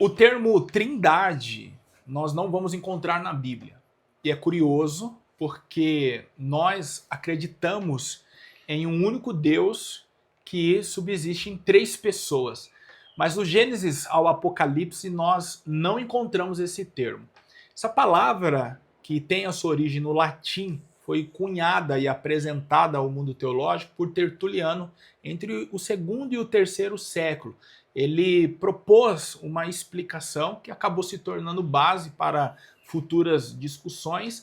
O termo trindade nós não vamos encontrar na Bíblia. E é curioso porque nós acreditamos em um único Deus que subsiste em três pessoas. Mas do Gênesis ao Apocalipse nós não encontramos esse termo. Essa palavra, que tem a sua origem no latim, foi cunhada e apresentada ao mundo teológico por Tertuliano entre o segundo e o terceiro século. Ele propôs uma explicação que acabou se tornando base para futuras discussões,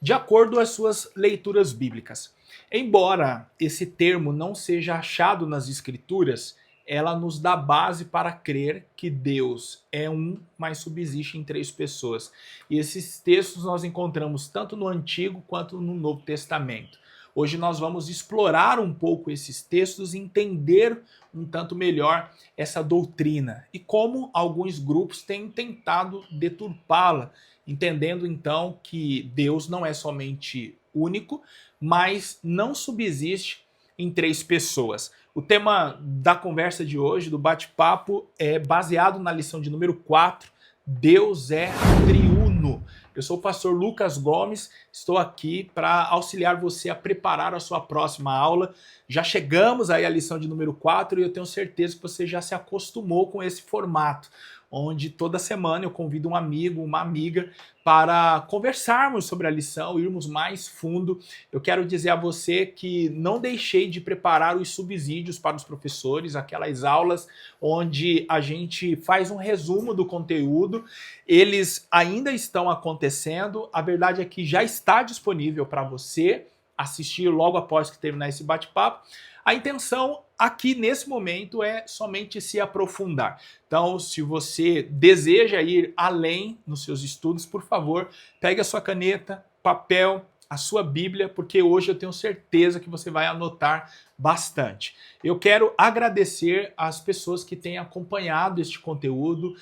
de acordo às suas leituras bíblicas. Embora esse termo não seja achado nas escrituras, ela nos dá base para crer que Deus é um, mas subsiste em três pessoas. E esses textos nós encontramos tanto no Antigo quanto no Novo Testamento. Hoje nós vamos explorar um pouco esses textos e entender um tanto melhor essa doutrina e como alguns grupos têm tentado deturpá-la, entendendo então que Deus não é somente único, mas não subsiste em três pessoas. O tema da conversa de hoje, do bate-papo, é baseado na lição de número 4, Deus é triuno. Eu sou o pastor Lucas Gomes, estou aqui para auxiliar você a preparar a sua próxima aula. Já chegamos aí à lição de número 4 e eu tenho certeza que você já se acostumou com esse formato, onde toda semana eu convido um amigo, uma amiga, para conversarmos sobre a lição, irmos mais fundo. Eu quero dizer a você que não deixei de preparar os subsídios para os professores, aquelas aulas onde a gente faz um resumo do conteúdo. Eles ainda estão acontecendo, a verdade é que já está disponível para você assistir logo após que terminar esse bate-papo. A intenção aqui nesse momento é somente se aprofundar. Então, se você deseja ir além nos seus estudos, por favor, pegue a sua caneta, papel, a sua Bíblia, porque hoje eu tenho certeza que você vai anotar bastante. Eu quero agradecer às pessoas que têm acompanhado este conteúdo.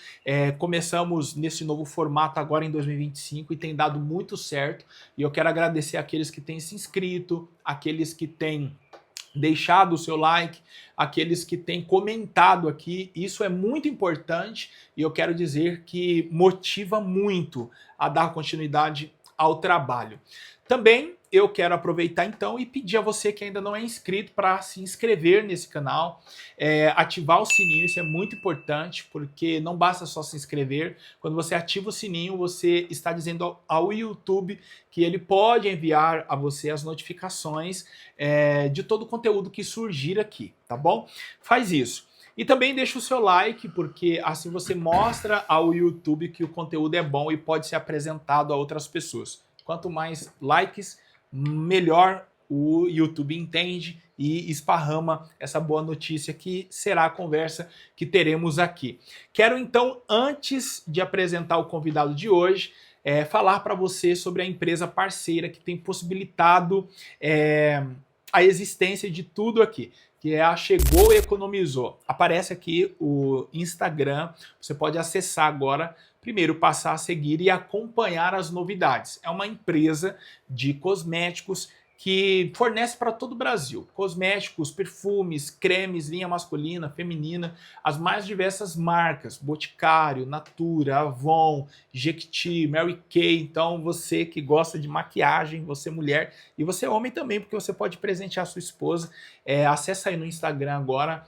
Começamos nesse novo formato agora em 2025 e tem dado muito certo. E eu quero agradecer àqueles que têm se inscrito, àqueles que têm deixado o seu like, aqueles que têm comentado aqui. Isso é muito importante e eu quero dizer que motiva muito a dar continuidade ao trabalho. Também eu quero aproveitar então e pedir a você que ainda não é inscrito para se inscrever nesse canal, ativar o sininho, isso é muito importante, porque não basta só se inscrever. Quando você ativa o sininho, você está dizendo ao YouTube que ele pode enviar a você as notificações de todo o conteúdo que surgir aqui, tá bom? Faz isso. E também deixa o seu like, porque assim você mostra ao YouTube que o conteúdo é bom e pode ser apresentado a outras pessoas. Quanto mais likes, melhor o YouTube entende e esparrama essa boa notícia que será a conversa que teremos aqui. Quero então, antes de apresentar o convidado de hoje, falar para você sobre a empresa parceira que tem possibilitado a existência de tudo aqui, que é a Chegou e Economizou. Aparece aqui o Instagram, você pode acessar agora. Primeiro, passar a seguir e acompanhar as novidades. É uma empresa de cosméticos que fornece para todo o Brasil. Cosméticos, perfumes, cremes, linha masculina, feminina, as mais diversas marcas. Boticário, Natura, Avon, Jequiti, Mary Kay. Então, você que gosta de maquiagem, você mulher e você homem também, porque você pode presentear a sua esposa. Acessa aí no Instagram agora,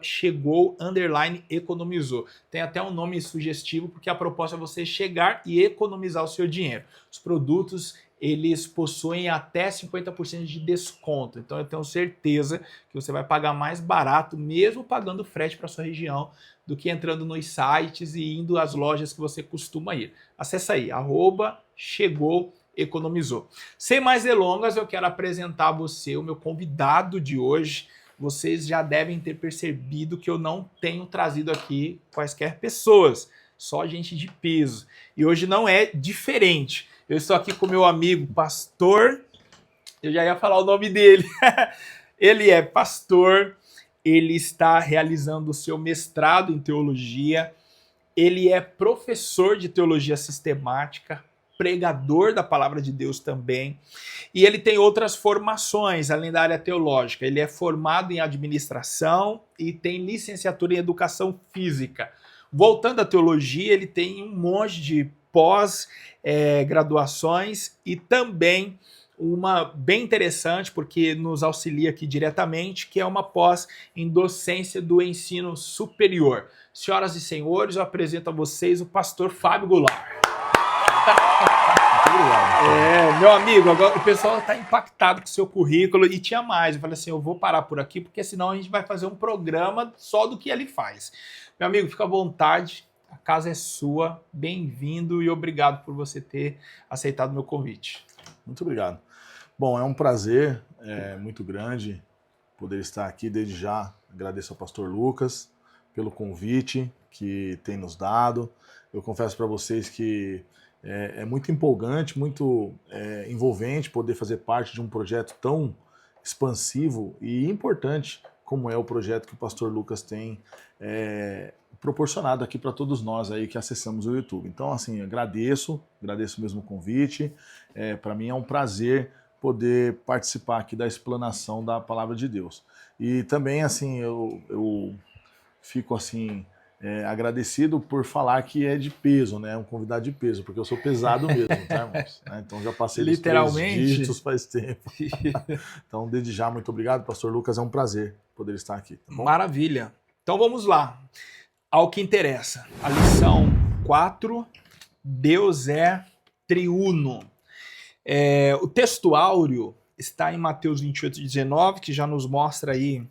@chegou_economizou. Tem até um nome sugestivo, porque a proposta é você chegar e economizar o seu dinheiro. Os produtos, eles possuem até 50% de desconto. Então eu tenho certeza que você vai pagar mais barato, mesmo pagando frete para sua região, do que entrando nos sites e indo às lojas que você costuma ir. Acesse aí, @chegou_economizou. Sem mais delongas, eu quero apresentar a você o meu convidado de hoje. Vocês já devem ter percebido que eu não tenho trazido aqui quaisquer pessoas, só gente de peso. E hoje não é diferente. Eu estou aqui com meu amigo pastor, eu já ia falar o nome dele. Ele é pastor, ele está realizando o seu mestrado em teologia, ele é professor de teologia sistemática, pregador da palavra de Deus também, e ele tem outras formações além da área teológica. Ele é formado em administração e tem licenciatura em educação física. voltando à teologia, ele tem um monte de pós-graduações e também uma bem interessante, porque nos auxilia aqui diretamente, que é uma pós em docência do ensino superior. Senhoras e senhores, eu apresento a vocês o pastor Fábio Goulart. Meu amigo, agora o pessoal está impactado com o seu currículo e tinha mais. Eu falei assim, eu vou parar por aqui, porque senão a gente vai fazer um programa só do que ele faz. Meu amigo, fica à vontade, a casa é sua, bem-vindo e obrigado por você ter aceitado o meu convite. Muito obrigado. Bom, é um prazer muito grande poder estar aqui. Desde já agradeço ao pastor Lucas pelo convite que tem nos dado. Eu confesso para vocês que é muito empolgante, muito envolvente poder fazer parte de um projeto tão expansivo e importante como é o projeto que o pastor Lucas tem proporcionado aqui para todos nós aí que acessamos o YouTube. Então, assim, agradeço mesmo o convite. Para mim é um prazer poder participar aqui da explanação da palavra de Deus. E também, assim, eu fico, assim, agradecido por falar que é de peso, né? Um convidado de peso, porque eu sou pesado mesmo, tá, irmãos? Então já passei dos 3 dígitos faz tempo. Então, desde já, muito obrigado, pastor Lucas. É um prazer poder estar aqui. Tá bom? Maravilha. Então vamos lá. Ao que interessa. A lição 4, Deus é triuno. O texto áureo está em Mateus 28:19, que já nos mostra aí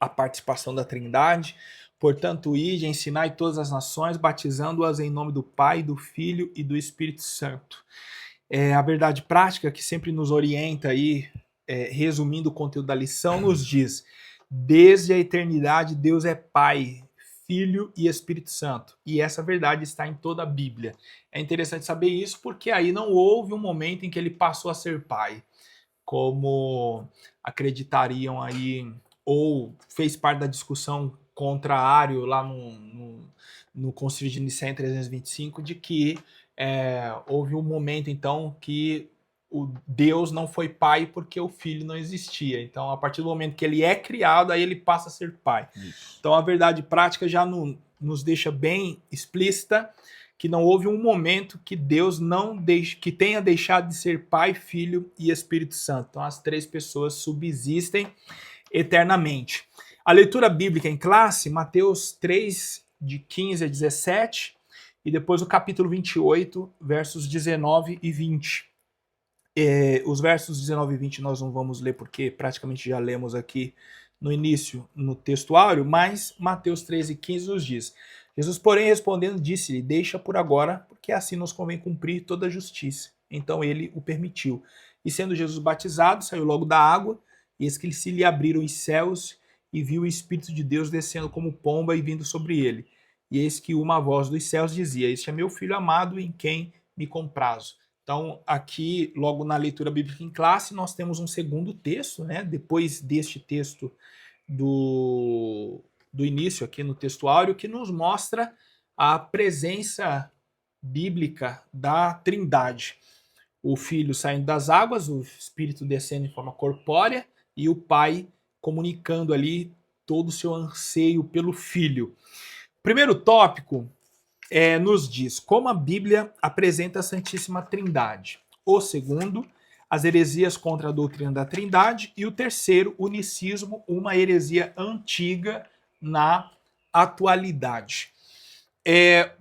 a participação da Trindade. Portanto, ide, ensinai todas as nações, batizando-as em nome do Pai, do Filho e do Espírito Santo. A verdade prática que sempre nos orienta aí, resumindo o conteúdo da lição, nos diz: desde a eternidade Deus é Pai, Filho e Espírito Santo. E essa verdade está em toda a Bíblia. É interessante saber isso porque aí não houve um momento em que ele passou a ser Pai, como acreditariam aí, ou fez parte da discussão contra Ário lá no Concílio de Nicéia em 325, de que houve um momento então que o Deus não foi pai porque o filho não existia. Então, a partir do momento que ele é criado, aí ele passa a ser pai. Isso. Então, a verdade prática já nos deixa bem explícita que não houve um momento que Deus que tenha deixado de ser Pai, Filho e Espírito Santo. Então, as 3 pessoas subsistem eternamente. A leitura bíblica em classe, Mateus 3, de 15 a 17, e depois o capítulo 28, versos 19 e 20. Os versos 19 e 20 nós não vamos ler porque praticamente já lemos aqui no início, no texto áureo, mas Mateus 13 e 15 nos diz: Jesus, porém, respondendo, disse-lhe: deixa por agora, porque assim nos convém cumprir toda a justiça. Então ele o permitiu. E sendo Jesus batizado, saiu logo da água, e eis que se lhe abriram os céus, e viu o Espírito de Deus descendo como pomba e vindo sobre ele. E eis que uma voz dos céus dizia: este é meu filho amado, em quem me comprazo. Então, aqui, logo na leitura bíblica em classe, nós temos um segundo texto, né? Depois deste texto do início aqui no texto áureo, que nos mostra a presença bíblica da Trindade. O Filho saindo das águas, o Espírito descendo em forma corpórea e o Pai comunicando ali todo o seu anseio pelo Filho. Primeiro tópico nos diz como a Bíblia apresenta a Santíssima Trindade. O segundo, as heresias contra a doutrina da Trindade. E o terceiro, o unicismo, uma heresia antiga na atualidade.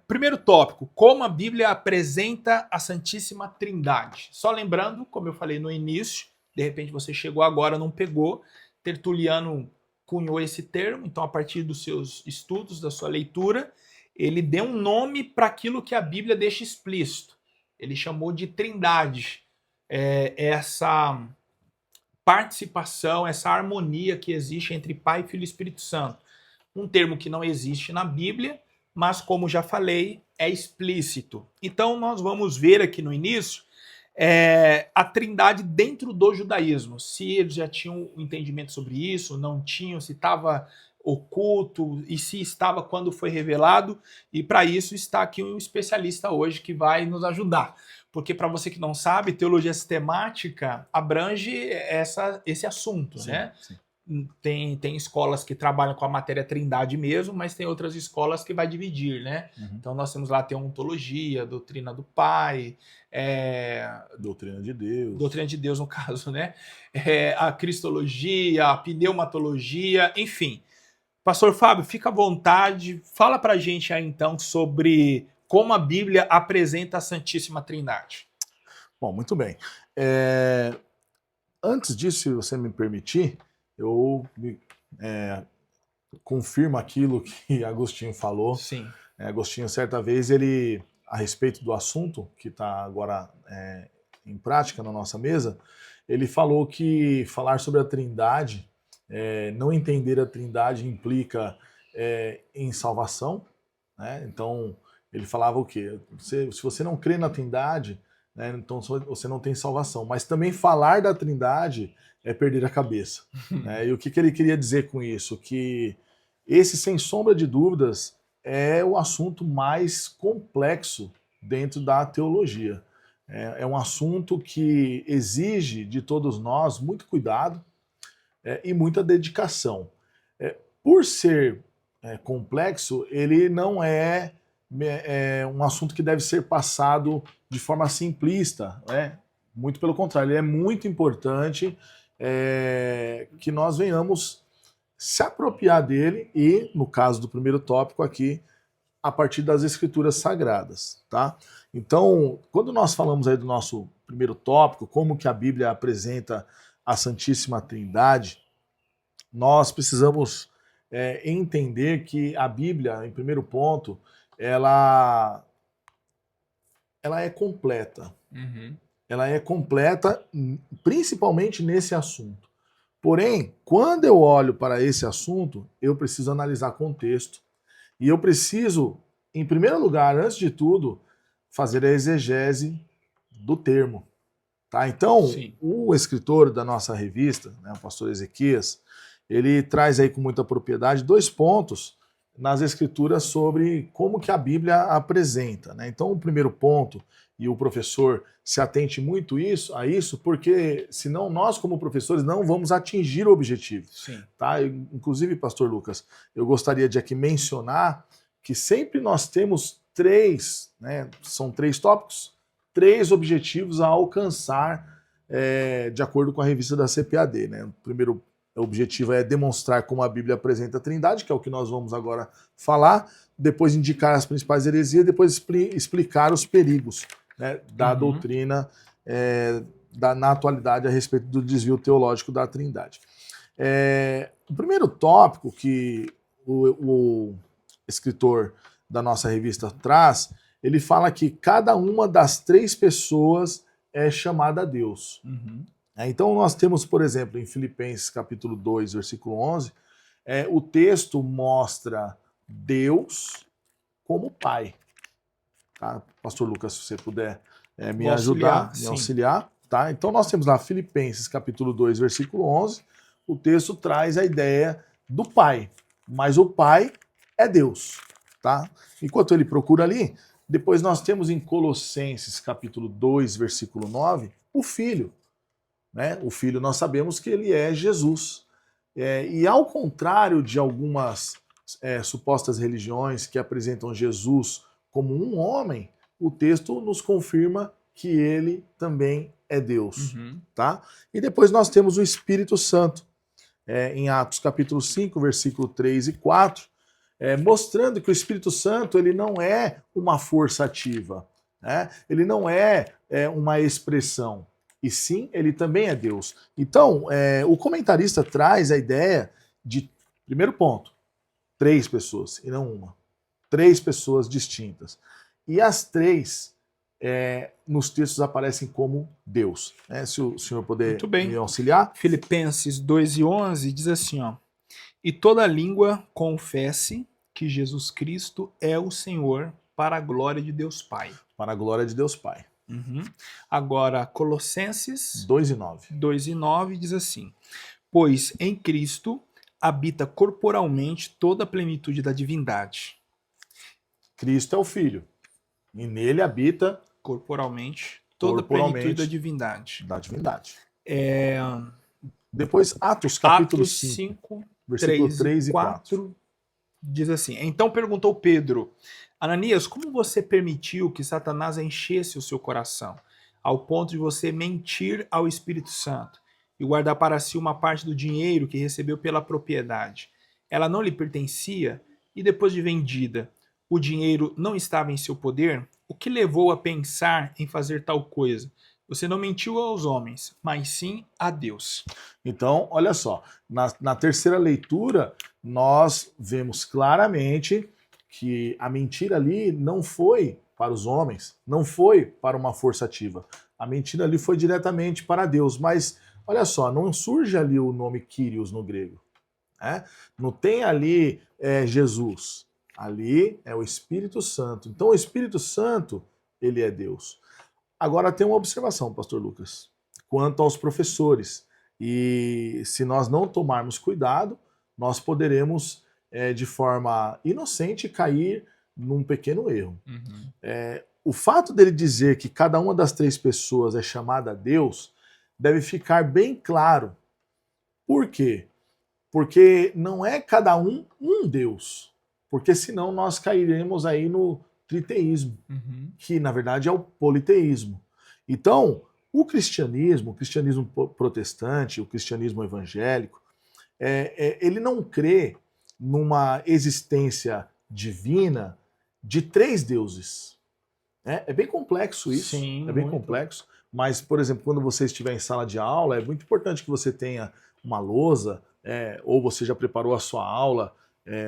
Primeiro tópico, como a Bíblia apresenta a Santíssima Trindade. Só lembrando, como eu falei no início, de repente você chegou agora, não pegou, Tertuliano cunhou esse termo, então a partir dos seus estudos, da sua leitura, ele deu um nome para aquilo que a Bíblia deixa explícito. Ele chamou de Trindade. Essa participação, essa harmonia que existe entre Pai, Filho e Espírito Santo. Um termo que não existe na Bíblia, mas como já falei, é explícito. Então nós vamos ver aqui no início a Trindade dentro do judaísmo. Se eles já tinham um entendimento sobre isso, não tinham, se estava oculto e se estava quando foi revelado, e para isso está aqui um especialista hoje que vai nos ajudar, porque para você que não sabe, teologia sistemática abrange esse assunto, sim, né? Sim. tem escolas que trabalham com a matéria Trindade mesmo, mas tem outras escolas que vai dividir, né? Uhum. Então nós temos lá a teontologia, a doutrina do Pai, Doutrina de Deus. doutrina de Deus no caso, né? A cristologia, a pneumatologia, enfim. Pastor Fábio, fica à vontade, fala pra gente aí então sobre como a Bíblia apresenta a Santíssima Trindade. Bom, muito bem. Antes disso, se você me permitir, eu confirmo aquilo que Agostinho falou. Sim. Agostinho, certa vez, ele, a respeito do assunto que está agora em prática na nossa mesa, ele falou que falar sobre a Trindade, não entender a Trindade implica em salvação, né? Então, ele falava o quê? Se você não crê na Trindade, né, então você não tem salvação. Mas também falar da Trindade é perder a cabeça. Né? E o que ele queria dizer com isso? Que esse, sem sombra de dúvidas, é o assunto mais complexo dentro da teologia. É um assunto que exige de todos nós muito cuidado e muita dedicação. Por ser complexo, ele não é um assunto que deve ser passado de forma simplista. Muito pelo contrário, ele é muito importante que nós venhamos se apropriar dele e, no caso do primeiro tópico aqui, a partir das escrituras sagradas, tá? Então, quando nós falamos aí do nosso primeiro tópico, como que a Bíblia apresenta a Santíssima Trindade, nós precisamos entender que a Bíblia, em primeiro ponto, ela é completa. Uhum. Ela é completa, principalmente nesse assunto. Porém, quando eu olho para esse assunto, eu preciso analisar contexto. E eu preciso, em primeiro lugar, antes de tudo, fazer a exegese do termo. Tá? Então, Sim. o escritor da nossa revista, né, o pastor Ezequias, ele traz aí com muita propriedade 2 pontos nas escrituras sobre como que a Bíblia apresenta. Né? Então, o primeiro ponto, e o professor se atente muito a isso, porque senão nós, como professores, não vamos atingir o objetivo. Sim. Tá? Inclusive, pastor Lucas, eu gostaria de aqui mencionar que sempre nós temos 3, né, são 3 tópicos, 3 objetivos a alcançar de acordo com a revista da CPAD. Né? O primeiro objetivo é demonstrar como a Bíblia apresenta a Trindade, que é o que nós vamos agora falar, depois indicar as principais heresias, depois explicar os perigos, né, da doutrina na atualidade a respeito do desvio teológico da Trindade. O primeiro tópico que o escritor da nossa revista traz, ele fala que cada uma das 3 pessoas é chamada a Deus. Uhum. Então nós temos, por exemplo, em Filipenses capítulo 2, versículo 11, o texto mostra Deus como Pai. Tá? Pastor Lucas, se você puder me ajudar, me auxiliar. Tá? Então nós temos lá Filipenses capítulo 2, versículo 11, o texto traz a ideia do Pai, mas o Pai é Deus. Tá? Enquanto ele procura ali, depois nós temos em Colossenses capítulo 2, versículo 9, o Filho. Né? O Filho nós sabemos que ele é Jesus. E ao contrário de algumas supostas religiões que apresentam Jesus como um homem, o texto nos confirma que ele também é Deus. Uhum. Tá? E depois nós temos o Espírito Santo, em Atos capítulo 5, versículo 3 e 4, mostrando que o Espírito Santo ele não é uma força ativa, né? Ele não é uma expressão, e sim, ele também é Deus. Então, o comentarista traz a ideia de, primeiro ponto, 3 pessoas, e não uma. 3 pessoas distintas. E as 3, nos textos, aparecem como Deus. Se o senhor puder me auxiliar. Filipenses 2:11 diz assim, ó: e toda língua confesse que Jesus Cristo é o Senhor, para a glória de Deus Pai. Para a glória de Deus Pai. Uhum. Agora, Colossenses 2:9. 2:9 diz assim: pois em Cristo habita corporalmente toda a plenitude da divindade. Cristo é o Filho, e nele habita corporalmente toda a plenitude da divindade. Da divindade. Depois Atos, capítulo Atos 5, 5, versículo 3 e e 4 diz assim: Então perguntou Pedro, Ananias, como você permitiu que Satanás enchesse o seu coração, ao ponto de você mentir ao Espírito Santo e guardar para si uma parte do dinheiro que recebeu pela propriedade? Ela não lhe pertencia e depois de vendida, o dinheiro não estava em seu poder? O que levou a pensar em fazer tal coisa? Você não mentiu aos homens, mas sim a Deus. Então, olha só, na terceira leitura, nós vemos claramente que a mentira ali não foi para os homens, não foi para uma força ativa. A mentira ali foi diretamente para Deus. Mas, olha só, não surge ali o nome Kyrios no grego. Né? Não tem ali Jesus. Ali é o Espírito Santo. Então, o Espírito Santo, ele é Deus. Agora tem uma observação, pastor Lucas, quanto aos professores. E se nós não tomarmos cuidado, nós poderemos, de forma inocente, cair num pequeno erro. Uhum. O fato dele dizer que cada uma das três pessoas é chamada a Deus deve ficar bem claro. Por quê? Porque não é cada um Deus. Porque senão nós cairemos aí no triteísmo, que na verdade é o politeísmo. Então, o cristianismo protestante, o cristianismo evangélico, ele não crê numa existência divina de três deuses. É bem complexo isso, Sim, é bem muito. complexo. Mas, por exemplo, quando você estiver em sala de aula, é muito importante que você tenha uma lousa, ou você já preparou a sua aula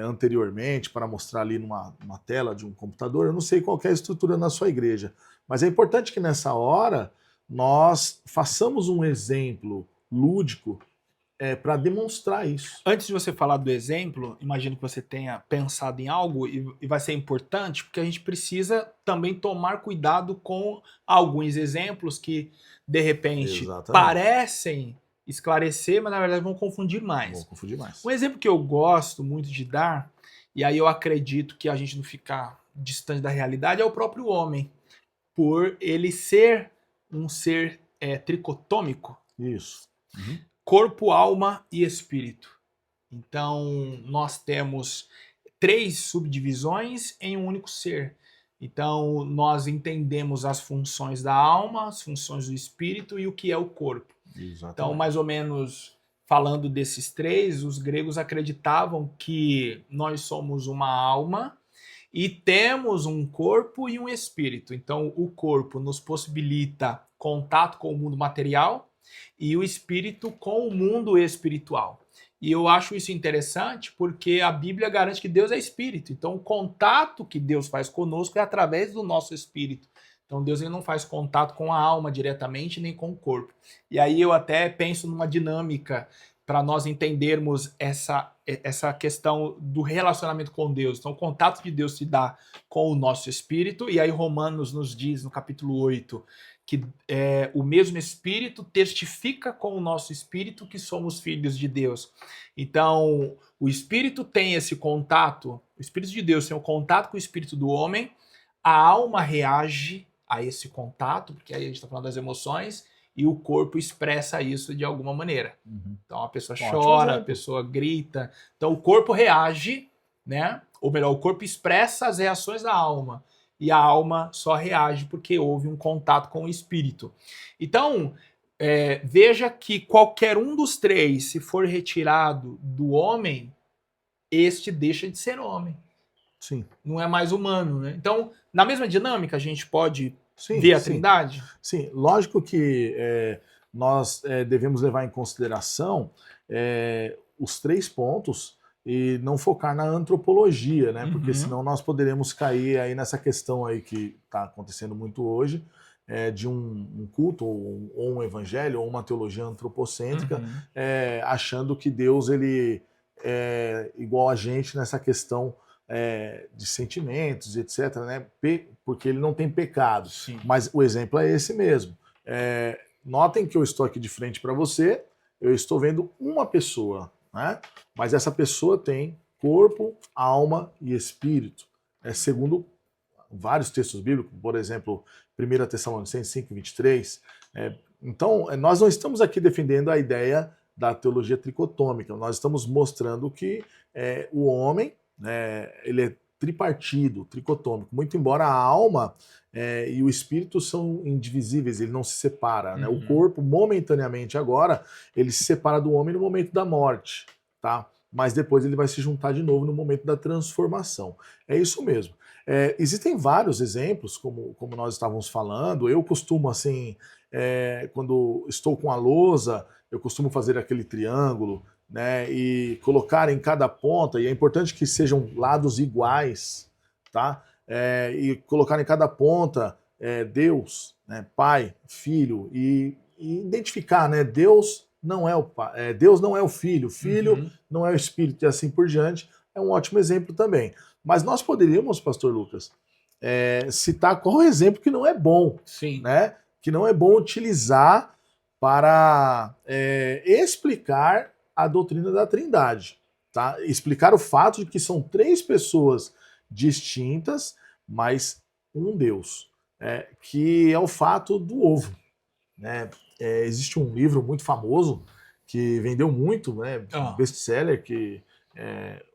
anteriormente para mostrar ali numa tela de um computador. Eu não sei qual é a estrutura na sua igreja, mas é importante que nessa hora nós façamos um exemplo lúdico para demonstrar isso. Antes de você falar do exemplo, imagino que você tenha pensado em algo e vai ser importante, porque a gente precisa também tomar cuidado com alguns exemplos que, de repente, Exatamente. parecem esclarecer, mas na verdade vão confundir mais. Vou confundir mais. Um exemplo que eu gosto muito de dar, e aí eu acredito que a gente não ficar distante da realidade, é o próprio homem, por ele ser um ser tricotômico, Isso. Uhum. corpo, alma e espírito. Então, nós temos três subdivisões em um único ser. Então, nós entendemos as funções da alma, as funções do espírito e o que é o corpo. Exatamente. Então, mais ou menos falando desses três, os gregos acreditavam que nós somos uma alma e temos um corpo e um espírito. Então, o corpo nos possibilita contato com o mundo material e o espírito com o mundo espiritual. E eu acho isso interessante porque a Bíblia garante que Deus é espírito. Então, o contato que Deus faz conosco é através do nosso espírito. Então, Deus ele não faz contato com a alma diretamente, nem com o corpo. E aí eu até penso numa dinâmica para nós entendermos essa questão do relacionamento com Deus. Então, o contato de Deus se dá com o nosso espírito, e aí Romanos nos diz, no capítulo 8, que o mesmo Espírito testifica com o nosso espírito que somos filhos de Deus. Então, o Espírito tem esse contato, o Espírito de Deus tem o contato com o Espírito do homem, a alma reage a esse contato, porque aí a gente está falando das emoções, e o corpo expressa isso de alguma maneira. Uhum. Então a pessoa Ótimo chora, exemplo. a pessoa grita. Então o corpo reage, né? Ou melhor, o corpo expressa as reações da alma. E a alma só reage porque houve um contato com o espírito. Então, veja que qualquer um dos três, se for retirado do homem, este deixa de ser homem. Sim. Não é mais humano, né? Então, na mesma dinâmica, a gente pode Sim, ver a sim. Trindade? Sim, lógico que nós devemos levar em consideração os três pontos e não focar na antropologia, né? Porque senão nós poderemos cair aí nessa questão aí que está acontecendo muito hoje, de um culto ou um evangelho ou uma teologia antropocêntrica, achando que Deus ele é igual a gente nessa questão de sentimentos, etc., né? Porque ele não tem pecado. Sim. Mas o exemplo é esse mesmo. Notem que eu estou aqui de frente para você, eu estou vendo uma pessoa, né? Mas essa pessoa tem corpo, alma e espírito. Segundo vários textos bíblicos, por exemplo, 1 Tessalonicenses 5:23. Então, nós não estamos aqui defendendo a ideia da teologia tricotômica. Nós estamos mostrando que o homem, ele é tripartido, tricotômico, muito embora a alma e o espírito são indivisíveis, ele não se separa, né? O corpo, momentaneamente agora, ele se separa do homem no momento da morte, tá? Mas depois ele vai se juntar de novo no momento da transformação. É isso mesmo. Existem vários exemplos, como nós estávamos falando. Eu costumo, assim, quando estou com a lousa, eu costumo fazer aquele triângulo, né, e colocar em cada ponta, e é importante que sejam lados iguais, tá? E colocar em cada ponta Deus, né, Pai, Filho, e identificar, né, Deus não é o Pai, Deus não é o Filho, Filho não é o Espírito, e assim por diante. É um ótimo exemplo também. Mas nós poderíamos, pastor Lucas, citar qual exemplo que não é bom, Sim. né? Que não é bom utilizar para explicar a doutrina da Trindade, tá? Explicar o fato de que são três pessoas distintas, mas um Deus, que é o fato do ovo, né? Existe um livro muito famoso que vendeu muito, né? Best-seller, que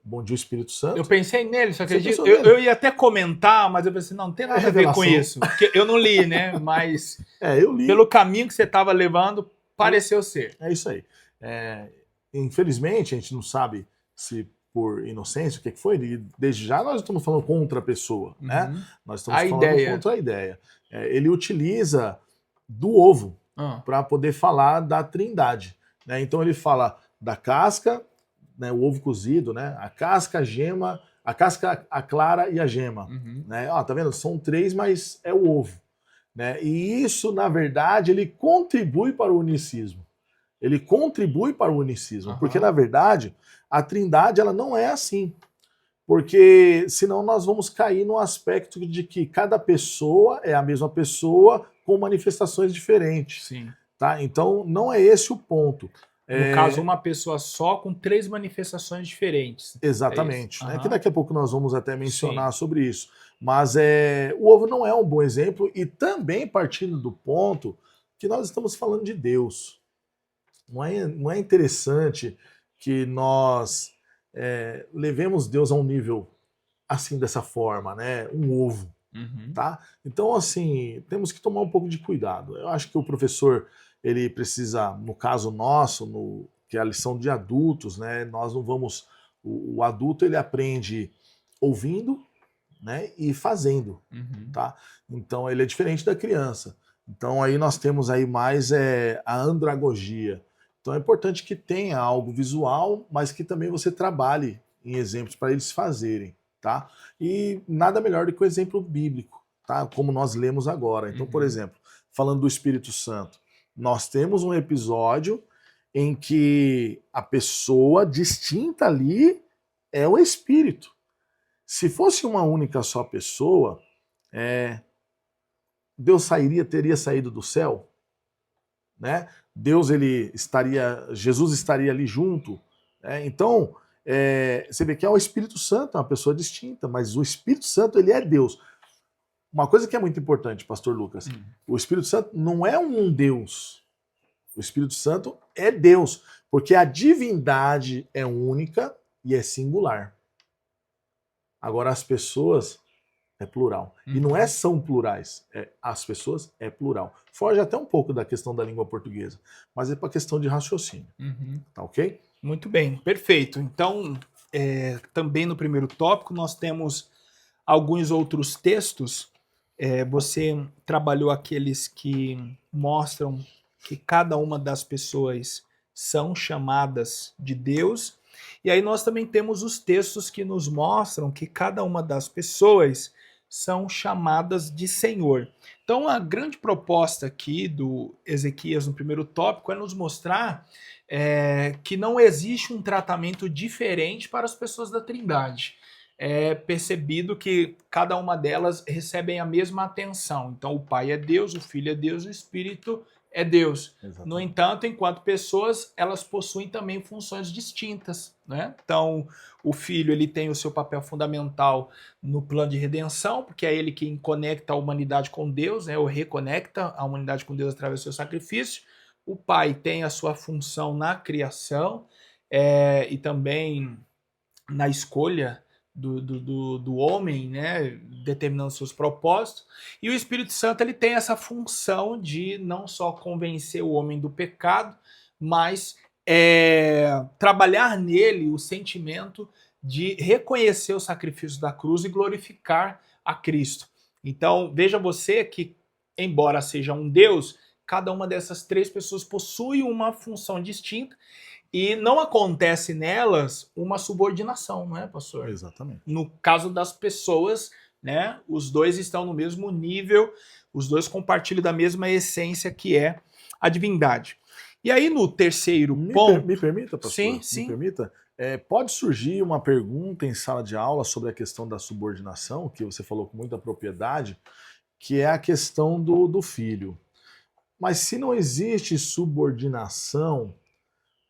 Bom Dia Espírito Santo. Eu pensei nele, só que Você eu ia até comentar, mas eu pensei, não tem nada a ver com isso. Porque eu não li, né? Mas eu li. Pelo caminho que você estava levando, pareceu ser. É isso aí. Infelizmente, a gente não sabe se por inocência, o que foi. E desde já nós estamos falando contra a pessoa, né? Nós estamos falando contra a ideia. Ele utiliza do ovo para poder falar da Trindade, né? Então ele fala da casca, né, o ovo cozido, né? A casca, a gema, a casca, a clara e a gema, né? Tá vendo? São três, mas é o ovo, né? E isso, na verdade, ele contribui para o unicismo. Ele contribui para o unicismo, porque, na verdade, a Trindade ela não é assim. Porque senão nós vamos cair no aspecto de que cada pessoa é a mesma pessoa com manifestações diferentes. Sim. Tá? Então, não é esse o ponto. No caso, uma pessoa só com três manifestações diferentes. Exatamente. Que daqui a pouco nós vamos até mencionar sobre isso. Mas o ovo não é um bom exemplo, e também partindo do ponto que nós estamos falando de Deus. Não é interessante que nós levemos Deus a um nível assim, dessa forma, né? Um ovo. Tá? Então, assim, temos que tomar um pouco de cuidado. Eu acho que o professor, ele precisa, no caso nosso, que é a lição de adultos, né? Nós não vamos... O adulto, ele aprende ouvindo, né, e fazendo, tá? Então, ele é diferente da criança. Então, aí nós temos aí mais a andragogia. Então, é importante que tenha algo visual, mas que também você trabalhe em exemplos para eles fazerem, tá? E nada melhor do que o exemplo bíblico, tá? Como nós lemos agora. Então, por exemplo, falando do Espírito Santo, nós temos um episódio em que a pessoa distinta ali é o Espírito. Se fosse uma única só pessoa, Deus teria saído do céu, né? Jesus estaria ali junto, né? Então, você vê que é o Espírito Santo, é uma pessoa distinta, mas o Espírito Santo, ele é Deus. Uma coisa que é muito importante, pastor Lucas, o Espírito Santo não é um Deus. O Espírito Santo é Deus, porque a divindade é única e é singular. Agora, as pessoas é plural. E não são plurais. As pessoas é plural. Foge até um pouco da questão da língua portuguesa, mas é para questão de raciocínio. Tá ok? Muito bem, perfeito. Então, também no primeiro tópico, nós temos alguns outros textos. Você trabalhou aqueles que mostram que cada uma das pessoas são chamadas de Deus. E aí nós também temos os textos que nos mostram que cada uma das pessoas são chamadas de Senhor. Então a grande proposta aqui do Ezequias no primeiro tópico é nos mostrar que não existe um tratamento diferente para as pessoas da Trindade. É percebido que cada uma delas recebem a mesma atenção. Então o Pai é Deus, o Filho é Deus, o Espírito é Deus. Exatamente. No entanto, enquanto pessoas, elas possuem também funções distintas, né? Então, o Filho, ele tem o seu papel fundamental no plano de redenção, porque é ele quem conecta a humanidade com Deus, né? Ou reconecta a humanidade com Deus através do seu sacrifício. o pai tem a sua função na criação e também na escolha do homem, né, determinando seus propósitos, e o Espírito Santo ele tem essa função de não só convencer o homem do pecado, mas trabalhar nele o sentimento de reconhecer o sacrifício da cruz e glorificar a Cristo. Então, veja você que, embora seja um Deus, cada uma dessas três pessoas possui uma função distinta e não acontece nelas uma subordinação, não é, pastor? Exatamente. No caso das pessoas, né, os dois estão no mesmo nível, os dois compartilham da mesma essência que é a divindade. E aí no terceiro ponto... Me permita, pastor? Sim, sim. Me permita? Pode surgir uma pergunta em sala de aula sobre a questão da subordinação, que você falou com muita propriedade, que é a questão do filho. Mas se não existe subordinação,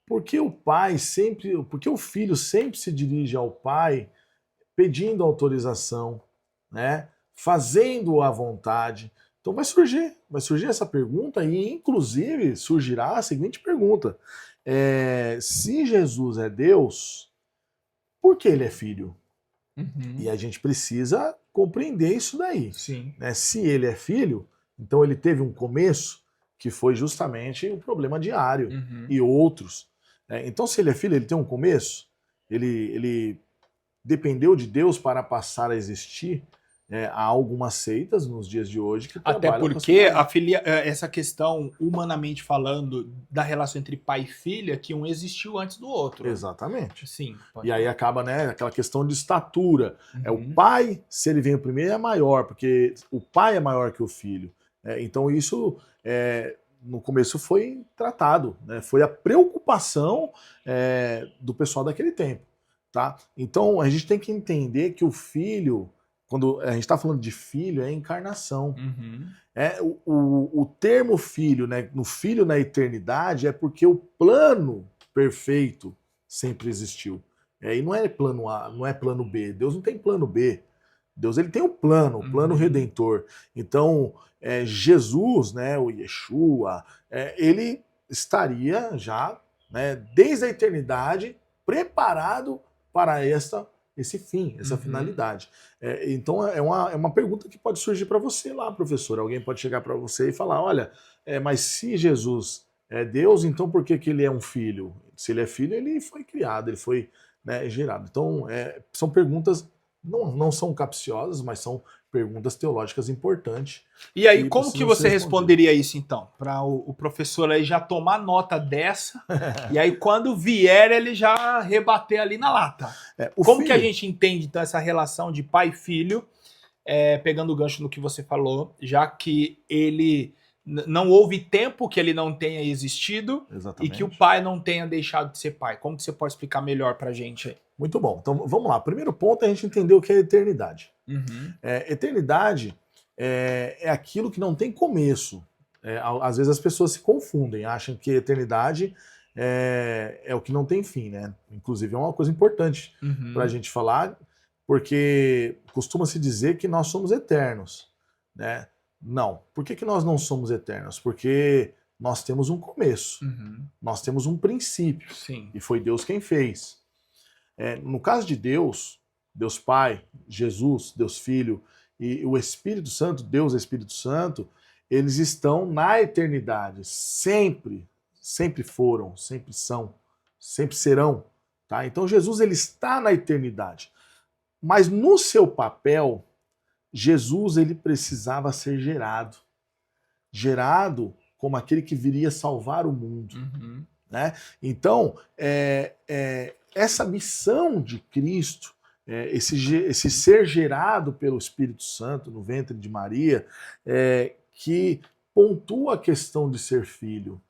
por que o filho sempre se dirige ao pai pedindo autorização, né? Fazendo a vontade? Então vai surgir essa pergunta e, inclusive, surgirá a seguinte pergunta. Se Jesus é Deus, por que ele é filho? Uhum. E a gente precisa compreender isso daí. Sim. Né? Se ele é filho, então ele teve um começo que foi justamente o problema diário e outros. Então, se ele é filho, ele tem um começo, ele dependeu de Deus para passar a existir. Há algumas seitas nos dias de hoje que até trabalham porque essa questão, humanamente falando, da relação entre pai e filha, que um existiu antes do outro. Exatamente. Sim. E aí acaba, né, aquela questão de estatura. Uhum. O pai, se ele vem primeiro, é maior, porque o pai é maior que o filho. Então isso, no começo, foi tratado, né? Foi a preocupação do pessoal daquele tempo. Tá? Então a gente tem que entender que o filho, quando a gente está falando de filho, é encarnação. Uhum. O termo filho, né, no filho na eternidade, é porque o plano perfeito sempre existiu. E não é plano A, não é plano B. Deus não tem plano B. Deus ele tem um plano, o plano redentor. Então, Jesus, né, o Yeshua, ele estaria já, né, desde a eternidade preparado para esse fim, essa finalidade. Então é uma pergunta que pode surgir para você lá, professor. Alguém pode chegar para você e falar, olha, mas se Jesus é Deus, então por que ele é um filho? Se ele é filho, ele foi criado, ele foi, né, gerado. Então são perguntas, não são capciosas, mas são perguntas teológicas importantes. E aí, como que você responderia isso, então? Para o professor aí já tomar nota dessa, e aí quando vier ele já rebater ali na lata. Como que a gente entende, então, essa relação de pai e filho, pegando o gancho no que você falou, já que ele não houve tempo que ele não tenha existido. Exatamente. E que o pai não tenha deixado de ser pai. Como que você pode explicar melhor pra gente aí? Muito bom. Então vamos lá. Primeiro ponto é a gente entender o que é eternidade. Eternidade é aquilo que não tem começo. Às vezes as pessoas se confundem, acham que eternidade é o que não tem fim, né? Inclusive é uma coisa importante para a gente falar, porque costuma-se dizer que nós somos eternos, né? Não. Por que nós não somos eternos? Porque nós temos um começo, nós temos um princípio. Sim. E foi Deus quem fez. No caso de Deus, Deus Pai, Jesus, Deus Filho e o Espírito Santo, Deus Espírito Santo, eles estão na eternidade. Sempre foram, sempre são, sempre serão. Tá? Então Jesus ele está na eternidade. Mas no seu papel, Jesus ele precisava ser gerado. Gerado como aquele que viria salvar o mundo. Né? Então, essa missão de Cristo, esse ser gerado pelo Espírito Santo no ventre de Maria, que pontua a questão de ser filho.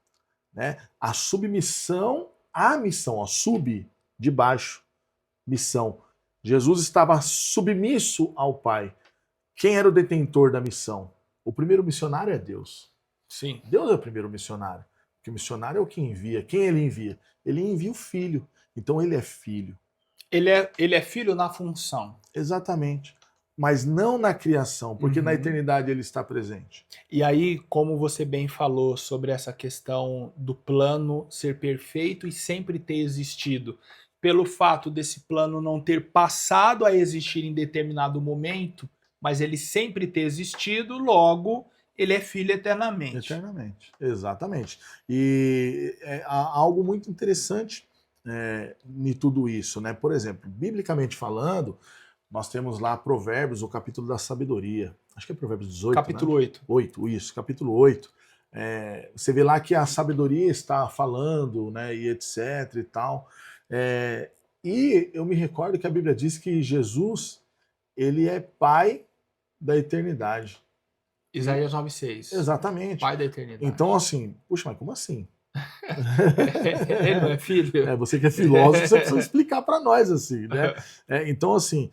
Né? A submissão à missão, a sub de baixo, missão. Jesus estava submisso ao Pai. Quem era o detentor da missão? O primeiro missionário é Deus. Sim. Deus é o primeiro missionário. Porque o missionário é o que envia. Quem ele envia? Ele envia o filho. Então ele é filho. Ele é filho na função. Exatamente. mas não na criação, porque na Uhum. eternidade ele está presente. E aí, como você bem falou sobre essa questão do plano ser perfeito e sempre ter existido, pelo fato desse plano não ter passado a existir em determinado momento, mas ele sempre ter existido, logo ele é filho eternamente. Eternamente, exatamente. E há algo muito interessante em tudo isso, né? Por exemplo, biblicamente falando, nós temos lá Provérbios, o capítulo da sabedoria. Acho que é Provérbios 18, Capítulo né? 8. 8, isso, capítulo 8. Você vê lá que a sabedoria está falando, né? E etc e tal. E eu me recordo que a Bíblia diz que Jesus, ele é pai da eternidade. Isaías 9:6. Exatamente. Pai da eternidade. Então, assim, puxa, mas como assim? Ele não é filho? Você que é filósofo, você precisa explicar para nós, assim, né? Então, assim,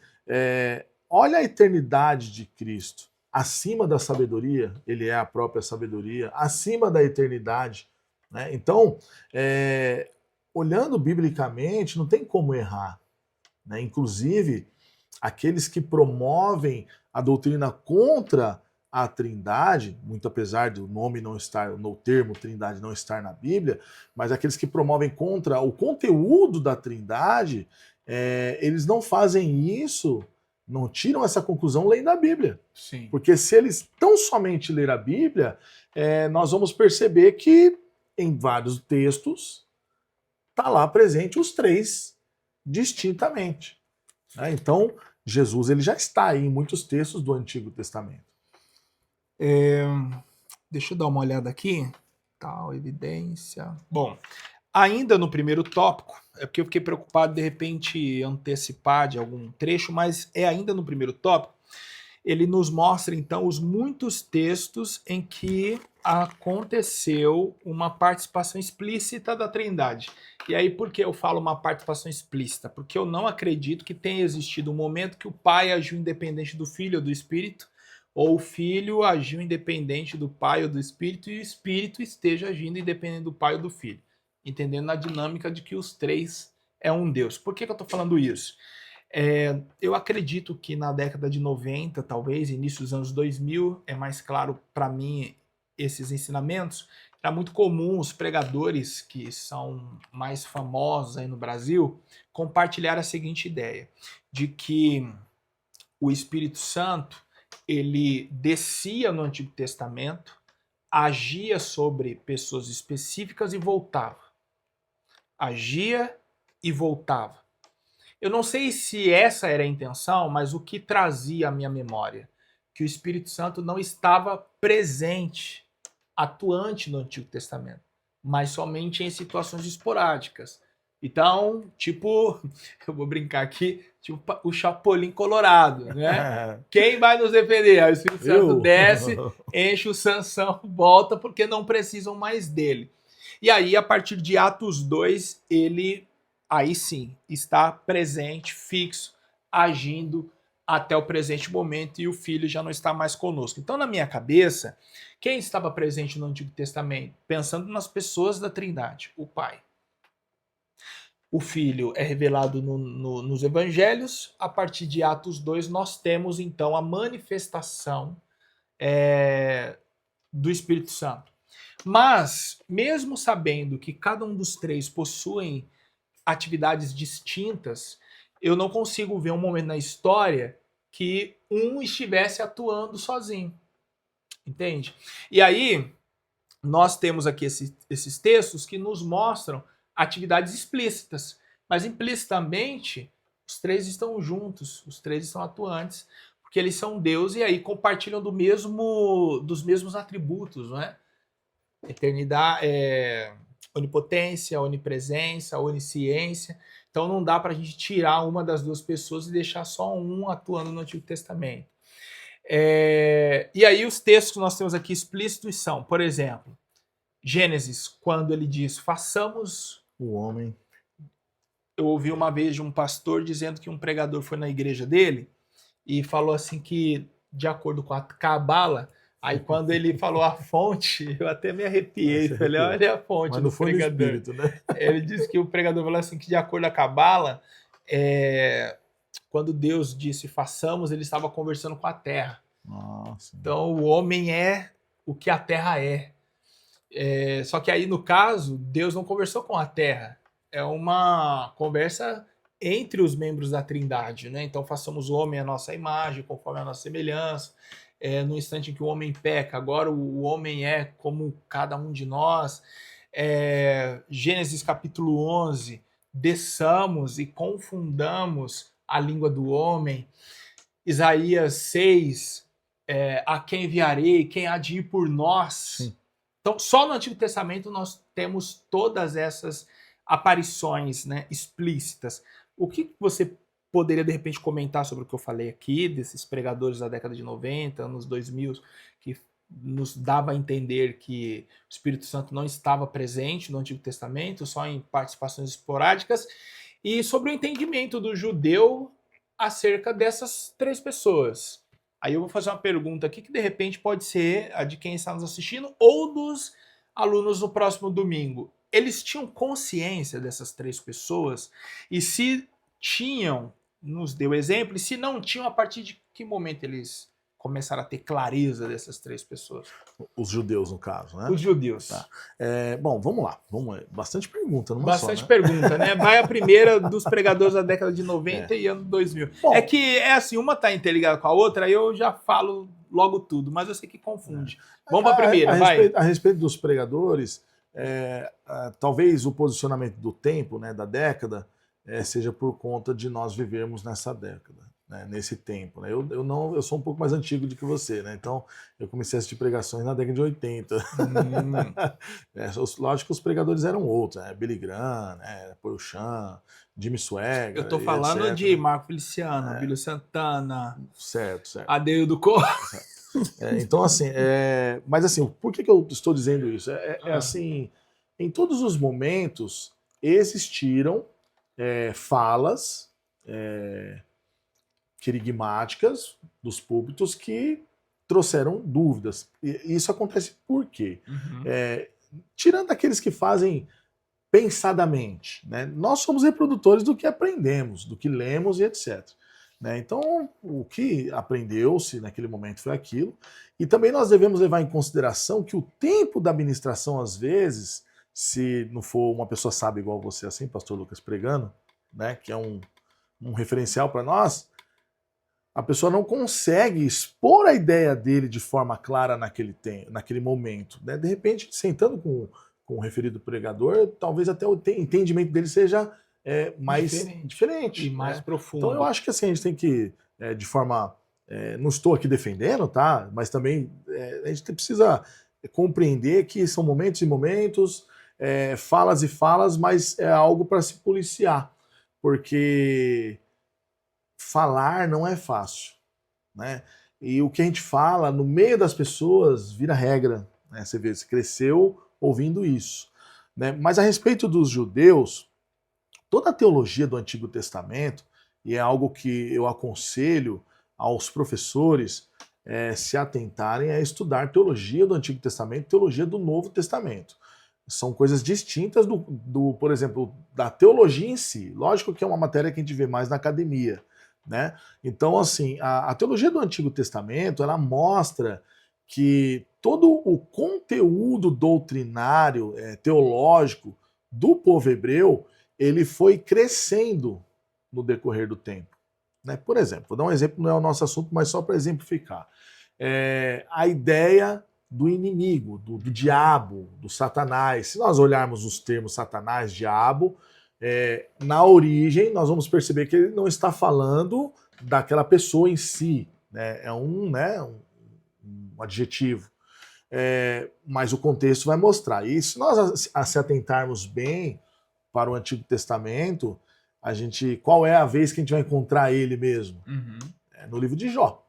olha a eternidade de Cristo. Acima da sabedoria, ele é a própria sabedoria, acima da eternidade, né? Então, olhando biblicamente, não tem como errar, né? Inclusive, aqueles que promovem a doutrina contra a Trindade, muito apesar do nome não estar, no termo Trindade não estar na Bíblia, mas aqueles que promovem contra o conteúdo da Trindade, eles não fazem isso, não tiram essa conclusão lendo a Bíblia. Sim. Porque se eles tão somente ler a Bíblia, nós vamos perceber que em vários textos está lá presente os três distintamente. Então, Jesus ele já está aí em muitos textos do Antigo Testamento. Deixa eu dar uma olhada aqui. Tal, evidência. Bom, ainda no primeiro tópico, é porque eu fiquei preocupado de repente antecipar de algum trecho, mas é ainda no primeiro tópico. Ele nos mostra então os muitos textos em que aconteceu uma participação explícita da Trindade. E aí por que eu falo uma participação explícita? Porque eu não acredito que tenha existido um momento que o Pai agiu independente do Filho ou do Espírito, ou o Filho agiu independente do Pai ou do Espírito, e o Espírito esteja agindo independente do Pai ou do Filho. Entendendo a dinâmica de que os três é um Deus. Por que eu estou falando isso? Eu acredito que na década de 90, talvez, início dos anos 2000, é mais claro para mim esses ensinamentos. Era muito comum os pregadores que são mais famosos aí no Brasil compartilhar a seguinte ideia, de que o Espírito Santo ele descia no Antigo Testamento, agia sobre pessoas específicas e voltava. Agia e voltava. Eu não sei se essa era a intenção, mas o que trazia à minha memória? Que o Espírito Santo não estava presente, atuante no Antigo Testamento, mas somente em situações esporádicas. Então, tipo, eu vou brincar aqui, tipo o Chapolin Colorado, né? Quem vai nos defender? Aí o Espírito Santo desce, enche o Sansão, volta, porque não precisam mais dele. E aí, a partir de Atos 2, ele, aí sim, está presente, fixo, agindo até o presente momento, e o Filho já não está mais conosco. Então, na minha cabeça, quem estava presente no Antigo Testamento? Pensando nas pessoas da Trindade, o Pai. O Filho é revelado nos Evangelhos. A partir de Atos 2, nós temos então a manifestação do Espírito Santo. Mas, mesmo sabendo que cada um dos três possuem atividades distintas, eu não consigo ver um momento na história que um estivesse atuando sozinho. Entende? E aí, nós temos aqui esses textos que nos mostram atividades explícitas, mas implicitamente os três estão juntos, os três estão atuantes, porque eles são Deus e aí compartilham dos mesmos atributos, não é? Eternidade, onipotência, onipresença, onisciência. Então não dá para a gente tirar uma das duas pessoas e deixar só um atuando no Antigo Testamento. E aí os textos que nós temos aqui explícitos são, por exemplo, Gênesis, quando ele diz, façamos o homem. Eu ouvi uma vez de um pastor dizendo que um pregador foi na igreja dele e falou assim que, de acordo com a Cabala, aí quando ele falou a fonte, eu até me arrepiei, falei, olha a fonte. Mas não do foi pregador. No espírito, né? Ele disse que o pregador falou assim que, de acordo com a Cabala, quando Deus disse façamos, ele estava conversando com a terra. Nossa. Então o homem é o que a terra é. Só que aí, no caso, Deus não conversou com a terra. É uma conversa entre os membros da Trindade, né? Então façamos o homem à nossa imagem, conforme a nossa semelhança. No instante em que o homem peca, agora o homem é como cada um de nós. Gênesis capítulo 11, desçamos e confundamos a língua do homem. Isaías 6, a quem enviarei, quem há de ir por nós. Sim. Então, só no Antigo Testamento nós temos todas essas aparições, né, explícitas. O que você poderia, de repente, comentar sobre o que eu falei aqui, desses pregadores da década de 90, anos 2000, que nos dava a entender que o Espírito Santo não estava presente no Antigo Testamento, só em participações esporádicas, e sobre o entendimento do judeu acerca dessas três pessoas? Aí eu vou fazer uma pergunta aqui que de repente pode ser a de quem está nos assistindo ou dos alunos no próximo domingo. Eles tinham consciência dessas três pessoas? E se tinham, nos deu exemplo, e se não tinham, a partir de que momento eles começaram a ter clareza dessas três pessoas? Os judeus, no caso, né? Os judeus. Tá. Bom, vamos lá. Bastante pergunta numa Bastante só, né? pergunta, né? Vai a primeira dos pregadores da década de 90 e ano 2000. Bom, assim, uma tá interligada com a outra, aí eu já falo logo tudo, mas eu sei que confunde. Vamos para a primeira, vai. A respeito dos pregadores, talvez o posicionamento do tempo, né, da década, seja por conta de nós vivermos nessa década, né, nesse tempo. Né? Eu sou um pouco mais antigo do que você, né? Então eu comecei a assistir pregações na década de 80. Lógico que os pregadores eram outros, né? Billy Graham, né? Paul Chan, Jimmy Swagger. Eu tô falando etc. de Marco Feliciano, Bílio Santana, Certo. Adeildo Corrêa. Então, assim, mas assim, por que eu estou dizendo isso? Assim, em todos os momentos existiram falas querigmáticas dos púlpitos que trouxeram dúvidas. E isso acontece por quê? Tirando aqueles que fazem pensadamente, né? Nós somos reprodutores do que aprendemos, do que lemos e etc. Né? Então, o que aprendeu-se naquele momento foi aquilo. E também nós devemos levar em consideração que o tempo da ministração, às vezes, se não for uma pessoa sábia igual você, assim, pastor Lucas pregando, né, que é um referencial para nós, a pessoa não consegue expor a ideia dele de forma clara naquele momento. Né? De repente, sentando com o referido pregador, talvez até o entendimento dele seja mais diferente e mais profundo. Então eu acho que assim, a gente tem que, de forma... não estou aqui defendendo, tá? Mas também a gente precisa compreender que são momentos e momentos, falas e falas, mas é algo para se policiar. Porque falar não é fácil, né? E o que a gente fala no meio das pessoas vira regra, né? Você vê, você cresceu ouvindo isso, né? Mas a respeito dos judeus, toda a teologia do Antigo Testamento, e é algo que eu aconselho aos professores se atentarem a estudar teologia do Antigo Testamento e teologia do Novo Testamento. São coisas distintas por exemplo, da teologia em si. Lógico que é uma matéria que a gente vê mais na academia, né? Então, assim, a teologia do Antigo Testamento, ela mostra que todo o conteúdo doutrinário, teológico do povo hebreu, ele foi crescendo no decorrer do tempo. Né? Por exemplo, vou dar um exemplo, não é o nosso assunto, mas só para exemplificar. A ideia do inimigo, do diabo, do Satanás. Se nós olharmos os termos Satanás, diabo, na origem nós vamos perceber que ele não está falando daquela pessoa em si. Né? É um adjetivo. Mas o contexto vai mostrar. E se nós se atentarmos bem para o Antigo Testamento, qual é a vez que a gente vai encontrar ele mesmo? No livro de Jó.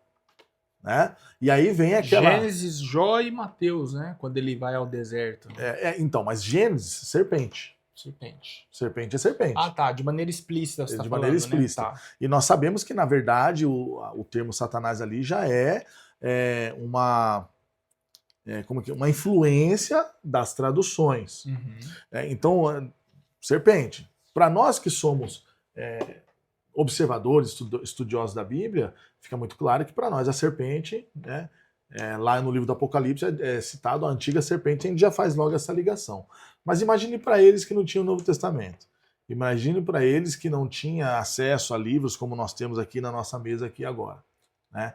Né? E aí vem aquela... Gênesis, Jó e Mateus, né? Quando ele vai ao deserto. Então, mas Gênesis, serpente. Serpente é serpente. Ah, tá. De maneira explícita você está falando, maneira explícita. Né? Tá. E nós sabemos que, na verdade, o termo Satanás ali já uma influência das traduções. Então, serpente. Para nós que somos observadores, estudiosos da Bíblia, fica muito claro que para nós a serpente, né, lá no livro do Apocalipse é citado a antiga serpente, a gente já faz logo essa ligação. Mas imagine para eles que não tinham o Novo Testamento. Imagine para eles que não tinha acesso a livros como nós temos aqui na nossa mesa aqui agora, né?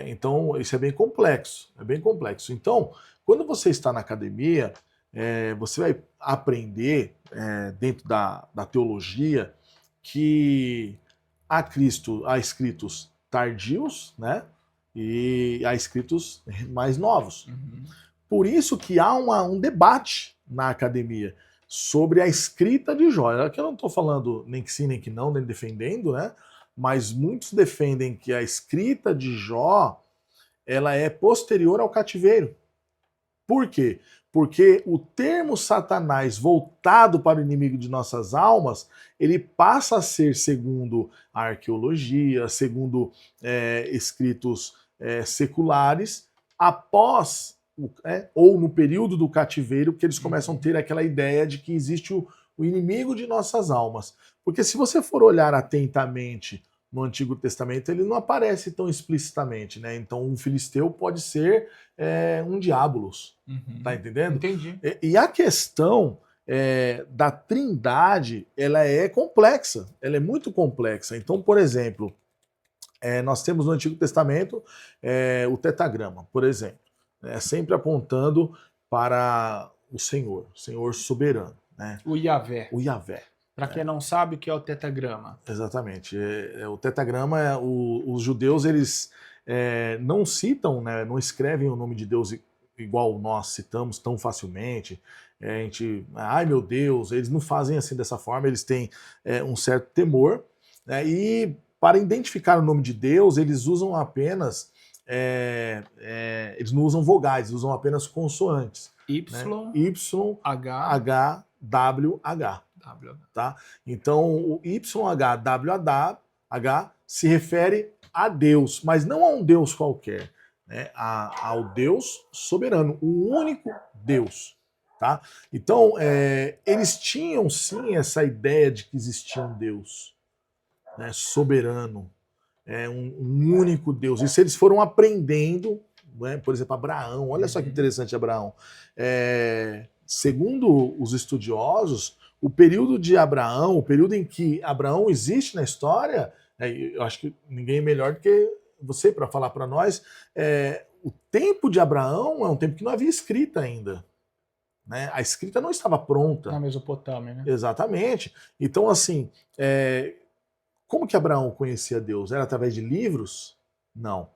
Então, isso é bem complexo, Então, quando você está na academia, você vai aprender dentro da teologia que há escritos tardios, né? E há escritos mais novos. Uhum. Por isso que há um debate na academia sobre a escrita de Jó. Aqui eu não estou falando nem que sim, nem que não, nem defendendo, né? Mas muitos defendem que a escrita de Jó ela é posterior ao cativeiro. Por quê? Porque o termo Satanás voltado para o inimigo de nossas almas, ele passa a ser, segundo a arqueologia, segundo escritos seculares, após ou no período do cativeiro, que eles começam a ter aquela ideia de que existe o inimigo de nossas almas. Porque se você for olhar atentamente no Antigo Testamento, ele não aparece tão explicitamente, né? Então um filisteu pode ser um diabolos, tá entendendo? Entendi. E a questão da trindade, ela é complexa, ela é muito complexa. Então, por exemplo, nós temos no Antigo Testamento o tetagrama, por exemplo, sempre apontando para o Senhor soberano, né? O Yahvé. O Yahvé. Para quem não sabe o que é o tetagrama. Exatamente. O tetagrama, os judeus, eles não citam, né, não escrevem o nome de Deus igual nós citamos tão facilmente. A gente, ai meu Deus, eles não fazem assim dessa forma, eles têm um certo temor, né, e para identificar o nome de Deus, eles usam apenas, eles não usam vogais, eles usam apenas consoantes. Y, né? Y, H, W, H. Tá? Então, o YHWH se refere a Deus, mas não a um Deus qualquer, né? Ao Deus soberano, o único Deus. Tá? Então, eles tinham sim essa ideia de que existia um Deus, né, soberano, um único Deus. Isso eles foram aprendendo, né? Por exemplo, Abraão, olha só que interessante Abraão. Segundo os estudiosos, o período de Abraão, o período em que Abraão existe na história, eu acho que ninguém é melhor do que você para falar para nós, o tempo de Abraão é um tempo que não havia escrita ainda. Né? A escrita não estava pronta. Na Mesopotâmia, né? Exatamente. Então, assim, como que Abraão conhecia Deus? Era através de livros? Não.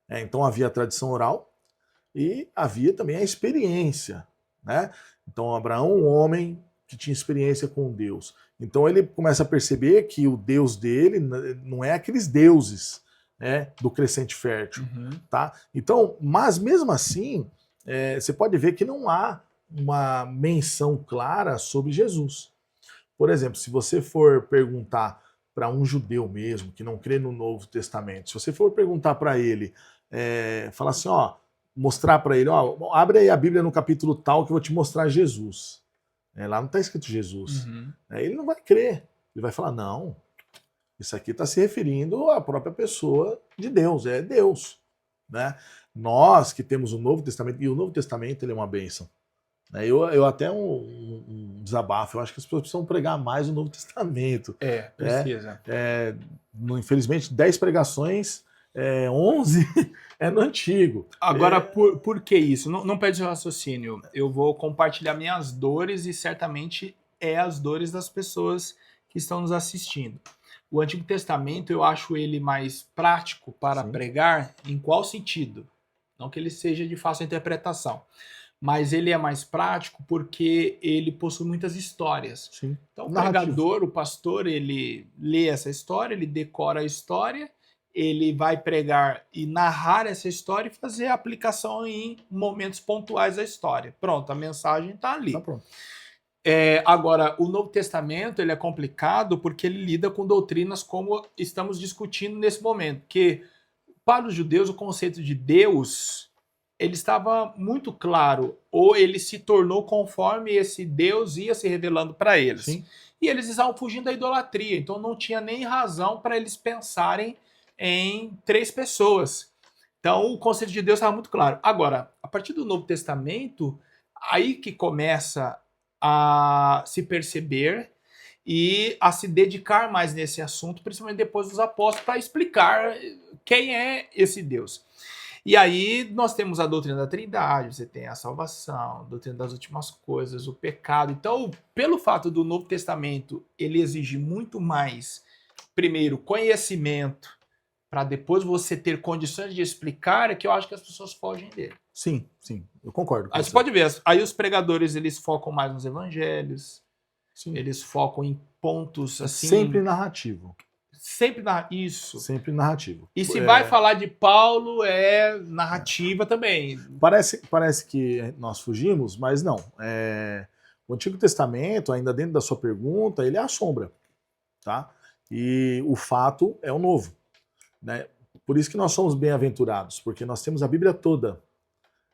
Então havia a tradição oral e havia também a experiência. Né? Então, Abraão, um homem que tinha experiência com Deus. Então ele começa a perceber que o Deus dele não é aqueles deuses, né, do crescente fértil. Tá? Então, mas mesmo assim, você pode ver que não há uma menção clara sobre Jesus. Por exemplo, se você for perguntar para um judeu mesmo, que não crê no Novo Testamento, se você for perguntar para ele, falar assim, mostrar para ele, abre aí a Bíblia no capítulo tal que eu vou te mostrar Jesus. Lá não está escrito Jesus. Ele não vai crer. Ele vai falar, não, isso aqui está se referindo à própria pessoa de Deus, é Deus. Né? Nós que temos o Novo Testamento, e o Novo Testamento ele é uma bênção. Eu até um desabafo, eu acho que as pessoas precisam pregar mais o Novo Testamento. Precisa. Infelizmente, 10 pregações, 11 é no Antigo. Agora, por que isso? Não perde o raciocínio. Eu vou compartilhar minhas dores e certamente as dores das pessoas que estão nos assistindo. O Antigo Testamento, eu acho ele mais prático para pregar. Em qual sentido? Não que ele seja de fácil interpretação. Mas ele é mais prático porque ele possui muitas histórias. Sim. Então, o pregador, o pastor, ele lê essa história, ele decora a história, ele vai pregar e narrar essa história e fazer a aplicação em momentos pontuais da história. Pronto, a mensagem está ali. Tá pronto. Agora, o Novo Testamento ele é complicado porque ele lida com doutrinas como estamos discutindo nesse momento. Que para os judeus o conceito de Deus ele estava muito claro, ou ele se tornou conforme esse Deus ia se revelando para eles. Sim. E eles estavam fugindo da idolatria, então não tinha nem razão para eles pensarem em 3 pessoas. Então o conceito de Deus estava muito claro. Agora, a partir do Novo Testamento, aí que começa a se perceber e a se dedicar mais nesse assunto, principalmente depois dos apóstolos, para explicar quem é esse Deus. E aí nós temos a doutrina da Trindade, você tem a salvação, a doutrina das últimas coisas, o pecado. Então, pelo fato do Novo Testamento, ele exige muito mais, primeiro, conhecimento, para depois você ter condições de explicar, é que eu acho que as pessoas fogem dele. Sim, eu concordo com Aí você pode ver, aí os pregadores, eles focam mais nos evangelhos, Sim. eles focam em pontos assim... Sempre narrativo. Isso. Sempre narrativo. E se vai falar de Paulo, é narrativa também. Parece que nós fugimos, mas não. O Antigo Testamento, ainda dentro da sua pergunta, ele é a sombra. Tá? E o fato é o novo. Né? Por isso que nós somos bem-aventurados, porque nós temos a Bíblia toda.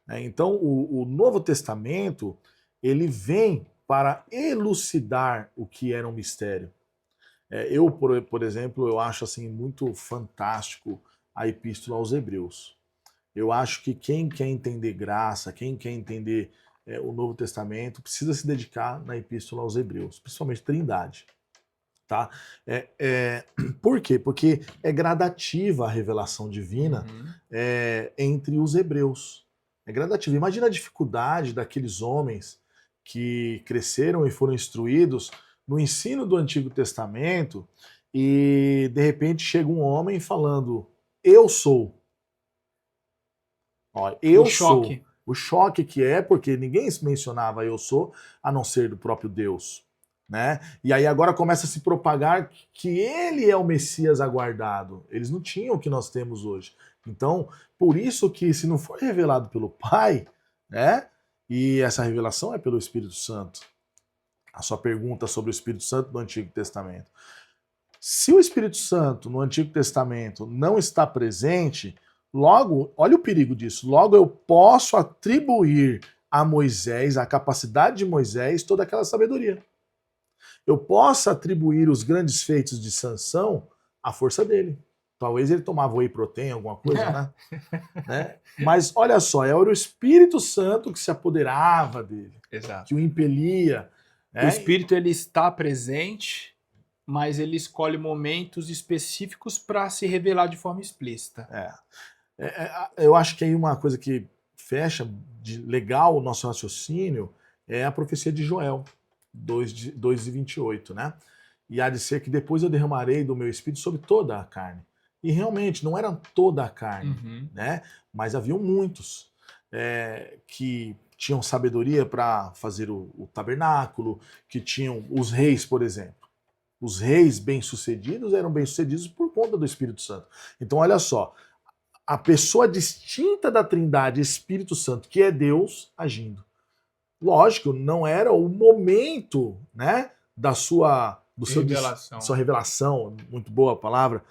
Né? Então, o Novo Testamento, ele vem para elucidar o que era um mistério. Eu, por exemplo, eu acho assim muito fantástico a Epístola aos Hebreus. Eu acho que quem quer entender graça, quem quer entender o Novo Testamento, precisa se dedicar na Epístola aos Hebreus, principalmente Trindade. Tá? Por quê? Porque é gradativa a revelação divina entre os hebreus. É gradativa. Imagina a dificuldade daqueles homens que cresceram e foram instruídos no ensino do Antigo Testamento e de repente chega um homem falando, eu sou. Ó, eu sou. O choque que é, porque ninguém mencionava eu sou, a não ser do próprio Deus. Né? E aí agora começa a se propagar que ele é o Messias aguardado. Eles não tinham o que nós temos hoje. Então, por isso que se não for revelado pelo Pai, né? E essa revelação é pelo Espírito Santo. A sua pergunta sobre o Espírito Santo no Antigo Testamento. Se o Espírito Santo no Antigo Testamento não está presente, logo, olha o perigo disso, logo eu posso atribuir a Moisés, a capacidade de Moisés, toda aquela sabedoria. Eu posso atribuir os grandes feitos de Sansão à força dele. Talvez ele tomava whey protein, alguma coisa, né? Mas olha só, era o Espírito Santo que se apoderava dele, Exato. que o impelia. O Espírito ele está presente, mas ele escolhe momentos específicos para se revelar de forma explícita. Eu acho que aí uma coisa que fecha de legal o nosso raciocínio é a profecia de Joel 2:28, né? E há de ser que depois eu derramarei do meu espírito sobre toda a carne. E realmente não era toda a carne, né? Mas haviam muitos que tinham sabedoria para fazer o tabernáculo, que tinham os reis, por exemplo. Os reis bem-sucedidos eram bem-sucedidos por conta do Espírito Santo. Então, olha só, a pessoa distinta da Trindade, Espírito Santo, que é Deus, agindo. Lógico, não era o momento, né, da sua revelação, muito boa a palavra,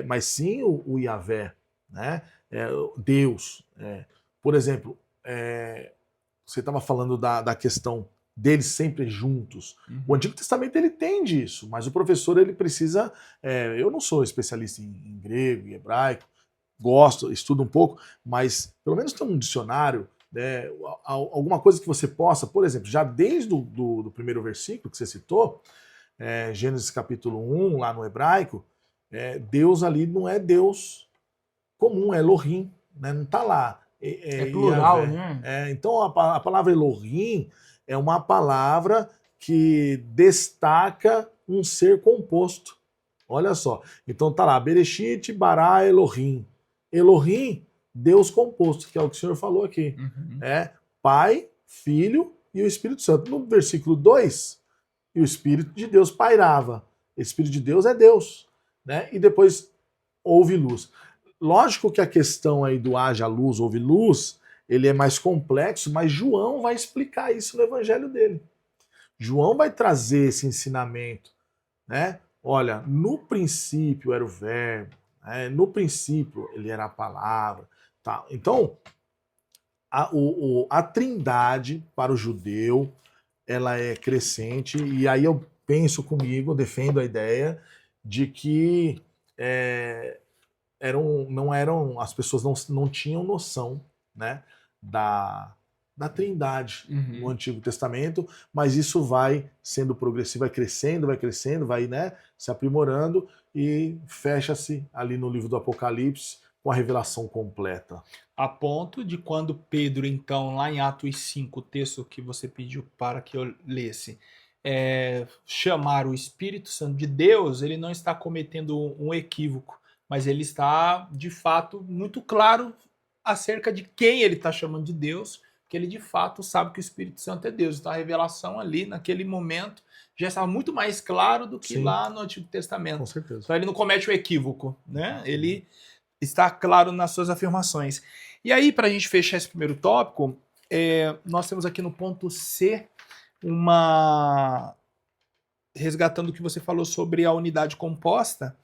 mas sim o Yahvé, né, Deus. Por exemplo, você estava falando da questão deles sempre juntos. O Antigo Testamento ele tem disso, mas o professor ele precisa... eu não sou especialista em grego e hebraico, gosto, estudo um pouco, mas pelo menos tem um dicionário, alguma coisa que você possa, por exemplo, já desde do primeiro versículo que você citou, Gênesis capítulo 1, lá no hebraico, Deus ali não é Deus comum, é Elohim, né? Não está lá. É plural, Yahvé, né? Então a palavra Elohim é uma palavra que destaca um ser composto. Olha só. Então tá lá, Bereshit bara Elohim. Elohim, Deus composto, que é o que o senhor falou aqui. Pai, Filho e o Espírito Santo. No versículo 2, e o Espírito de Deus pairava. O Espírito de Deus é Deus. Né? E depois houve luz. Lógico que a questão aí do haja luz, houve luz, ele é mais complexo, mas João vai explicar isso no evangelho dele. João vai trazer esse ensinamento, né? Olha, no princípio era o verbo, no princípio ele era a palavra. Tá? Então, a trindade para o judeu, ela é crescente, e aí eu penso comigo, defendo a ideia de que as pessoas não tinham noção, né, da trindade no Antigo Testamento, mas isso vai sendo progressivo, vai crescendo, vai, né, se aprimorando e fecha-se ali no livro do Apocalipse com a revelação completa. A ponto de quando Pedro, então, lá em Atos 5, o texto que você pediu para que eu lesse, chamar o Espírito Santo de Deus, ele não está cometendo um equívoco, mas ele está, de fato, muito claro acerca de quem ele está chamando de Deus, que ele, de fato, sabe que o Espírito Santo é Deus. Então, a revelação ali, naquele momento, já estava muito mais claro do que Sim, lá no Antigo Testamento. com certeza. Então, ele não comete o equívoco, né? Ele está claro nas suas afirmações. E aí, para a gente fechar esse primeiro tópico, nós temos aqui no ponto C resgatando o que você falou sobre a unidade composta,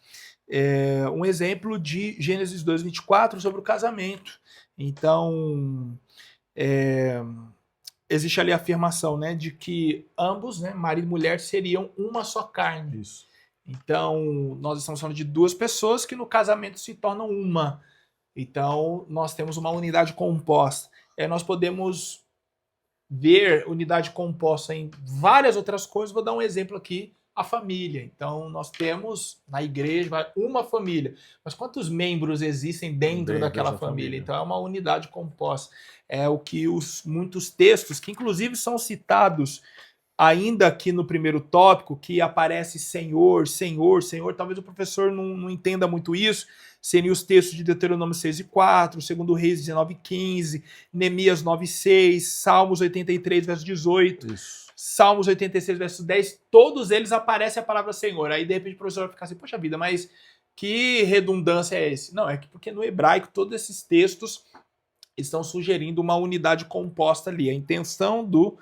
um exemplo de Gênesis 2:24 sobre o casamento. Então, existe ali a afirmação, né, de que ambos, né, marido e mulher, seriam uma só carne. Isso. Então, nós estamos falando de duas pessoas que no casamento se tornam uma. Então, nós temos uma unidade composta. Nós podemos ver unidade composta em várias outras coisas. Vou dar um exemplo aqui, a família. Então, nós temos na igreja uma família. Mas quantos membros existem dentro daquela família? Então, é uma unidade composta. É o que muitos textos, que inclusive são citados ainda aqui no primeiro tópico, que aparece Senhor, Senhor, Senhor, talvez o professor não entenda muito isso, seriam os textos de Deuteronômio 6:4, 2 Reis 19:15, Neemias 9:6, Salmos 83, verso 18, Isso. Salmos 86, verso 10, todos eles aparecem a palavra Senhor. Aí, de repente, o professor vai ficar assim, poxa vida, mas que redundância é esse? Não, porque no hebraico todos esses textos estão sugerindo uma unidade composta ali. A intenção do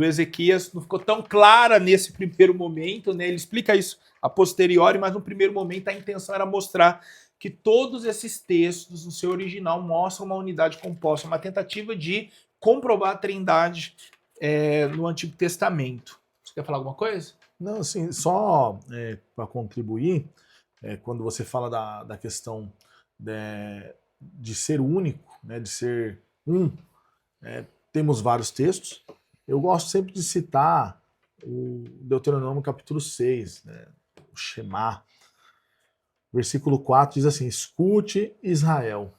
Ezequias não ficou tão clara nesse primeiro momento, né? Ele explica isso a posteriori, mas no primeiro momento a intenção era mostrar que todos esses textos, no seu original, mostram uma unidade composta, uma tentativa de comprovar a trindade no Antigo Testamento. Você quer falar alguma coisa? Não, assim, só para contribuir, quando você fala da questão de ser único, né, de ser um, temos vários textos. Eu gosto sempre de citar o Deuteronômio capítulo 6, né, o Shema. Versículo 4 diz assim: escute, Israel,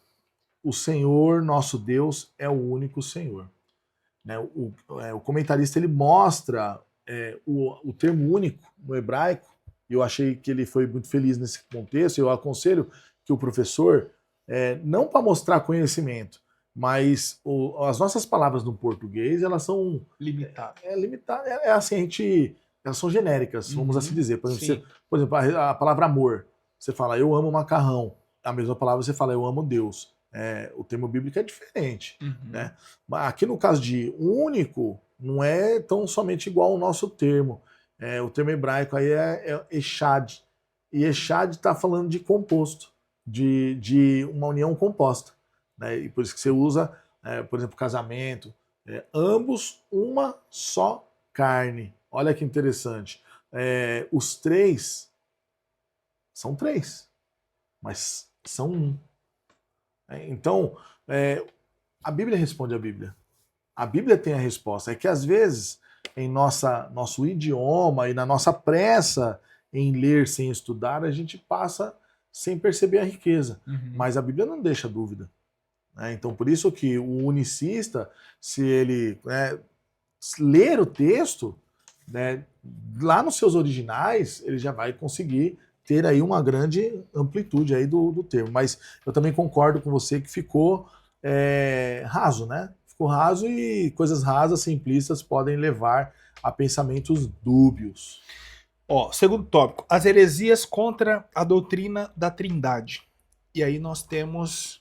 o Senhor nosso Deus é o único Senhor. Né, o comentarista ele mostra o termo único no hebraico, e eu achei que ele foi muito feliz nesse contexto. Eu aconselho que o professor, não para mostrar conhecimento, mas as nossas palavras no português, elas são limitadas. Assim, elas são genéricas, vamos assim dizer. Por exemplo, a palavra amor, você fala eu amo macarrão, a mesma palavra você fala eu amo Deus. O termo bíblico é diferente. Né? Aqui no caso de único, não é tão somente igual ao nosso termo. O termo hebraico aí é echad. E echad está falando de composto, de uma união composta. Né? E por isso que você usa, por exemplo, casamento. Ambos uma só carne. Olha que interessante. Os três são três, mas são um. Então, a Bíblia responde a Bíblia. A Bíblia tem a resposta. É que às vezes, em nosso idioma e na nossa pressa em ler sem estudar, a gente passa sem perceber a riqueza. Mas a Bíblia não deixa dúvida. Então, por isso que o unicista, se ele ler o texto, né, lá nos seus originais, ele já vai conseguir ter aí uma grande amplitude aí do termo. Mas eu também concordo com você que ficou raso, né? Ficou raso, e coisas rasas, simplistas, podem levar a pensamentos dúbios. Segundo tópico, as heresias contra a doutrina da Trindade. E aí nós temos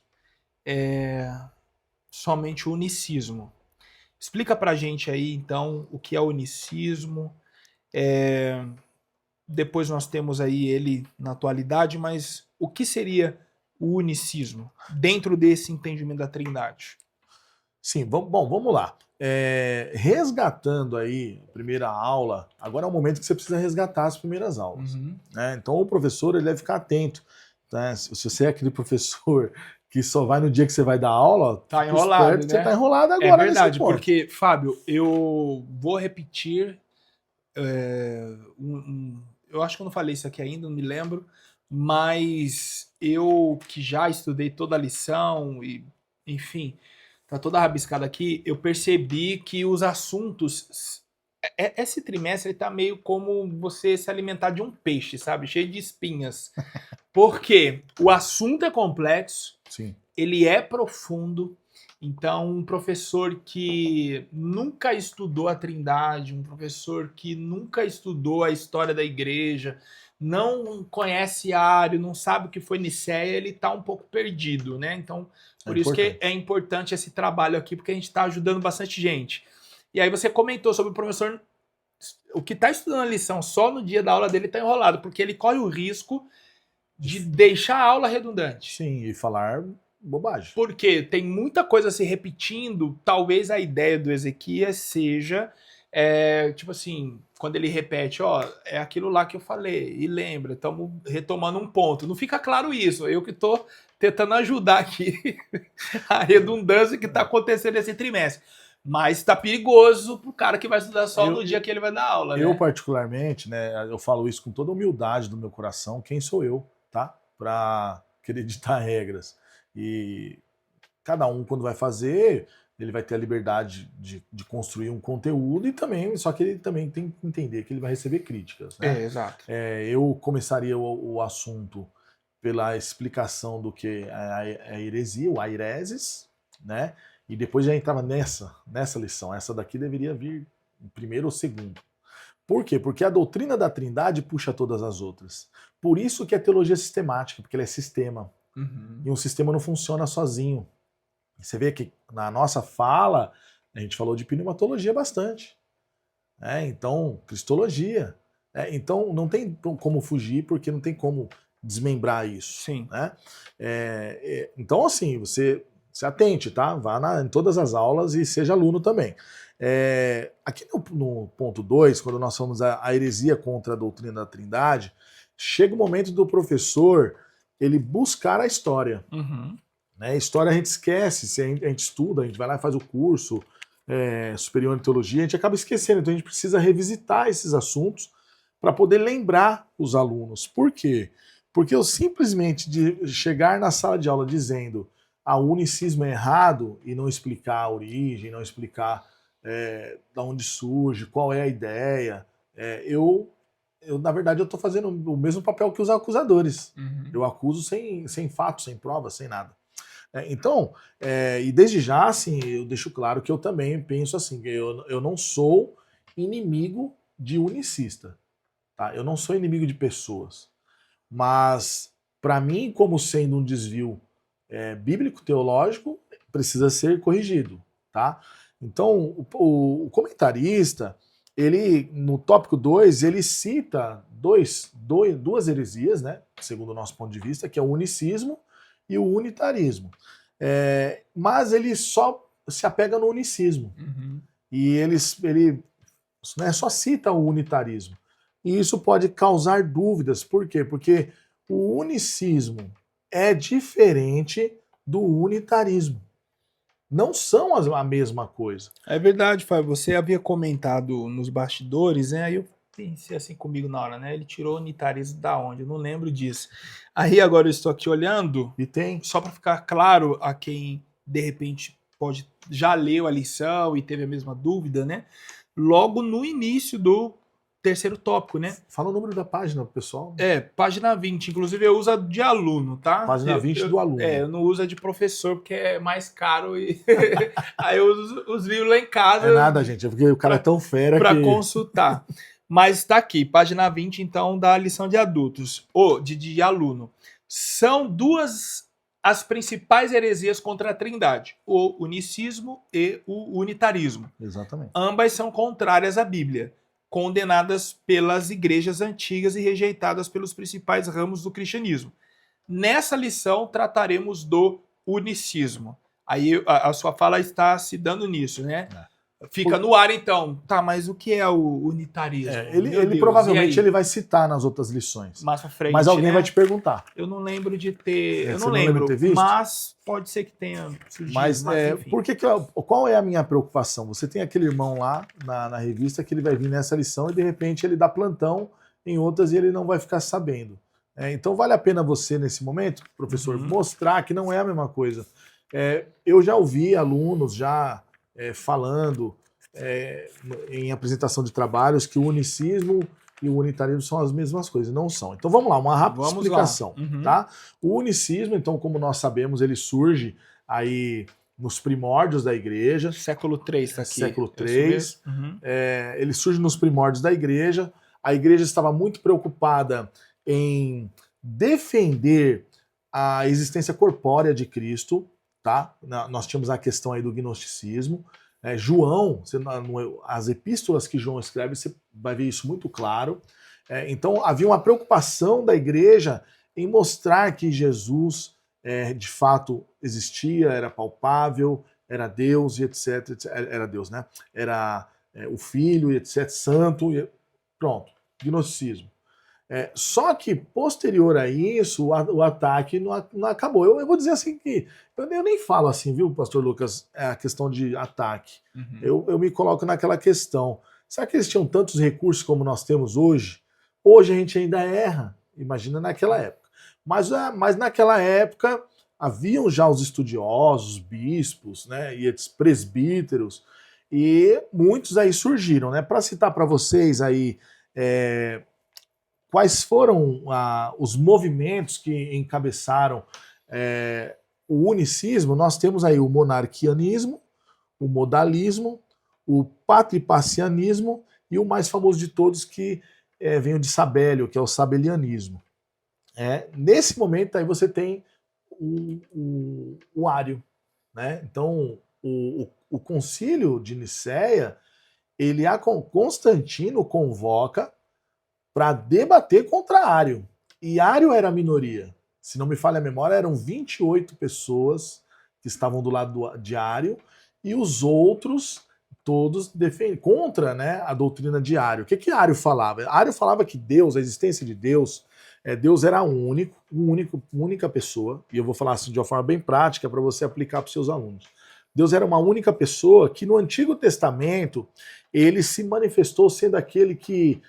somente o unicismo. Explica pra gente aí, então, o que é o unicismo. Depois nós temos aí ele na atualidade, mas o que seria o unicismo dentro desse entendimento da Trindade? Sim, vamos lá. Resgatando aí a primeira aula, agora é o momento que você precisa resgatar as primeiras aulas. Né? Então o professor ele deve ficar atento. Né? Se você é aquele professor que só vai no dia que você vai dar aula, tá enrolado, né? Você está enrolado agora. É verdade, nesse ponto. porque, Fábio, eu vou repetir. Eu acho que eu não falei isso aqui ainda, não me lembro, mas eu que já estudei toda a lição e, enfim, tá toda rabiscada aqui, eu percebi que os assuntos. Esse trimestre ele tá meio como você se alimentar de um peixe, sabe? Cheio de espinhas. Porque o assunto é complexo, Sim. ele é profundo. Então, um professor que nunca estudou a Trindade, um professor que nunca estudou a história da igreja, não conhece Ário, não sabe o que foi Nicéia, ele está um pouco perdido, né? Então, por isso que é importante esse trabalho aqui, porque a gente está ajudando bastante gente. E aí você comentou sobre o professor, o que está estudando a lição só no dia da aula dele está enrolado, porque ele corre o risco de deixar a aula redundante. Sim, e falar bobagem. Porque tem muita coisa se repetindo. Talvez a ideia do Ezequias seja, tipo assim, quando ele repete, ó, é aquilo lá que eu falei, e lembra, estamos retomando um ponto. Não fica claro isso, eu que estou tentando ajudar aqui a redundância que está acontecendo nesse trimestre. Mas está perigoso pro cara que vai estudar só no dia que ele vai dar aula, né? Eu, particularmente, né, eu falo isso com toda a humildade do meu coração, quem sou eu, tá? Para querer ditar regras. E cada um, quando vai fazer, ele vai ter a liberdade de construir um conteúdo e também, só que ele também tem que entender que ele vai receber críticas, né? Exato. Eu começaria o assunto pela explicação do que é a heresia, o aireses, né? E depois já entrava nessa lição. Essa daqui deveria vir em primeiro ou segundo. Por quê? Porque a doutrina da Trindade puxa todas as outras. Por isso que é teologia sistemática, porque ela é sistema. E um sistema não funciona sozinho. Você vê que na nossa fala, a gente falou de pneumatologia bastante. Então, cristologia. Então, não tem como fugir, porque não tem como desmembrar isso. Sim. Né? Então, assim, você se atente, tá? Vá em todas as aulas e seja aluno também. Aqui no ponto 2, quando nós falamos a heresia contra a doutrina da Trindade, chega o momento do professor ele buscar a história. Né? História a gente esquece, se a gente estuda, a gente vai lá e faz o curso superior em teologia, a gente acaba esquecendo. Então a gente precisa revisitar esses assuntos para poder lembrar os alunos. Por quê? Porque eu simplesmente de chegar na sala de aula dizendo o unicismo é errado e não explicar a origem, não explicar da onde surge, qual é a ideia, na verdade, eu estou fazendo o mesmo papel que os acusadores. Eu acuso sem fatos, sem provas, sem nada. Então, e desde já, assim, eu deixo claro que eu também penso assim, que eu não sou inimigo de unicista. Tá? Eu não sou inimigo de pessoas. Mas, para mim, como sendo um desvio bíblico-teológico, precisa ser corrigido. Tá? Então, o comentarista, ele, no tópico 2, ele cita duas heresias, né, segundo o nosso ponto de vista, que é o unicismo e o unitarismo. Mas ele só se apega no unicismo. E ele só cita o unitarismo. E isso pode causar dúvidas. Por quê? Porque o unicismo é diferente do unitarismo. Não são a mesma coisa. É verdade, Fábio. Você havia comentado nos bastidores, né? Aí eu pensei assim comigo na hora, né? Ele tirou o unitarismo da onde? Eu não lembro disso. Aí agora eu estou aqui olhando, e tem, só para ficar claro a quem de repente já leu a lição e teve a mesma dúvida, né? Logo no início do terceiro tópico, né? Fala o número da página pro pessoal. Página 20. Inclusive eu uso a de aluno, tá? Página 20 do aluno. Eu não uso a de professor, porque é mais caro. E aí eu uso os livros lá em casa. É nada, gente. É porque o cara é tão fera para consultar. Mas está aqui, página 20, então, da lição de adultos, ou de aluno. São duas as principais heresias contra a Trindade, o unicismo e o unitarismo. Exatamente. Ambas são contrárias à Bíblia, condenadas pelas igrejas antigas e rejeitadas pelos principais ramos do cristianismo. Nessa lição trataremos do unicismo. Aí a sua fala está se dando nisso, né? Fica no ar então. Tá, mas o que é o unitarismo? Ele provavelmente ele vai citar nas outras lições. Mais pra frente, mas alguém vai te perguntar. Eu não lembro de ter... eu Você não lembro, de ter visto? mas pode ser que tenha surgido. Mas qual é a minha preocupação? Você tem aquele irmão lá na revista que ele vai vir nessa lição e de repente ele dá plantão em outras e ele não vai ficar sabendo. Então vale a pena você, nesse momento, professor, mostrar que não é a mesma coisa. Eu já ouvi alunos já falando em apresentação de trabalhos que o unicismo e o unitarismo são as mesmas coisas. Não são. Então vamos lá, uma rápida explicação. Tá? O unicismo, então, como nós sabemos, ele surge aí nos primórdios da igreja. Século III está aqui. Século III. Ele surge nos primórdios da igreja. A igreja estava muito preocupada em defender a existência corpórea de Cristo. Tá? Nós tínhamos a questão aí do gnosticismo. João, as epístolas que João escreve, você vai ver isso muito claro. Então havia uma preocupação da igreja em mostrar que Jesus de fato existia, era palpável, era Deus e etc. Era Deus, né? Era o Filho e etc. Santo. Pronto, gnosticismo. Só que, posterior a isso, o ataque não acabou. Eu vou dizer assim que... Eu nem falo assim, viu, pastor Lucas, a questão de ataque. Eu me coloco naquela questão. Será que eles tinham tantos recursos como nós temos hoje? Hoje a gente ainda erra. Imagina naquela época. Mas naquela época, haviam já os estudiosos, bispos, né, e presbíteros, e muitos aí surgiram. Né? Para citar para vocês aí... quais foram os movimentos que encabeçaram o unicismo? Nós temos aí o monarquianismo, o modalismo, o patripacianismo e o mais famoso de todos que vem de Sabélio, que é o sabelianismo. Nesse momento aí você tem o Ário. Né? Então o concílio de Nicéia, Constantino convoca para debater contra Ário. E Ário era a minoria. Se não me falha a memória, eram 28 pessoas que estavam do lado de Ário e os outros todos contra, né, a doutrina de Ário. O que Ário falava? Ário falava que Deus, a existência de Deus, Deus era única pessoa, e eu vou falar assim de uma forma bem prática para você aplicar para os seus alunos. Deus era uma única pessoa que no Antigo Testamento ele se manifestou sendo aquele que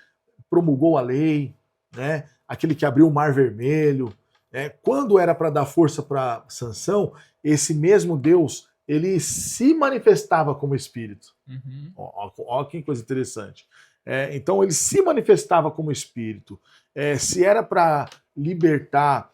promulgou a lei, né? Aquele que abriu o Mar Vermelho. Quando era para dar força para Sansão, esse mesmo Deus, ele se manifestava como Espírito. Olha que coisa interessante. Então ele se manifestava como Espírito. Se era para libertar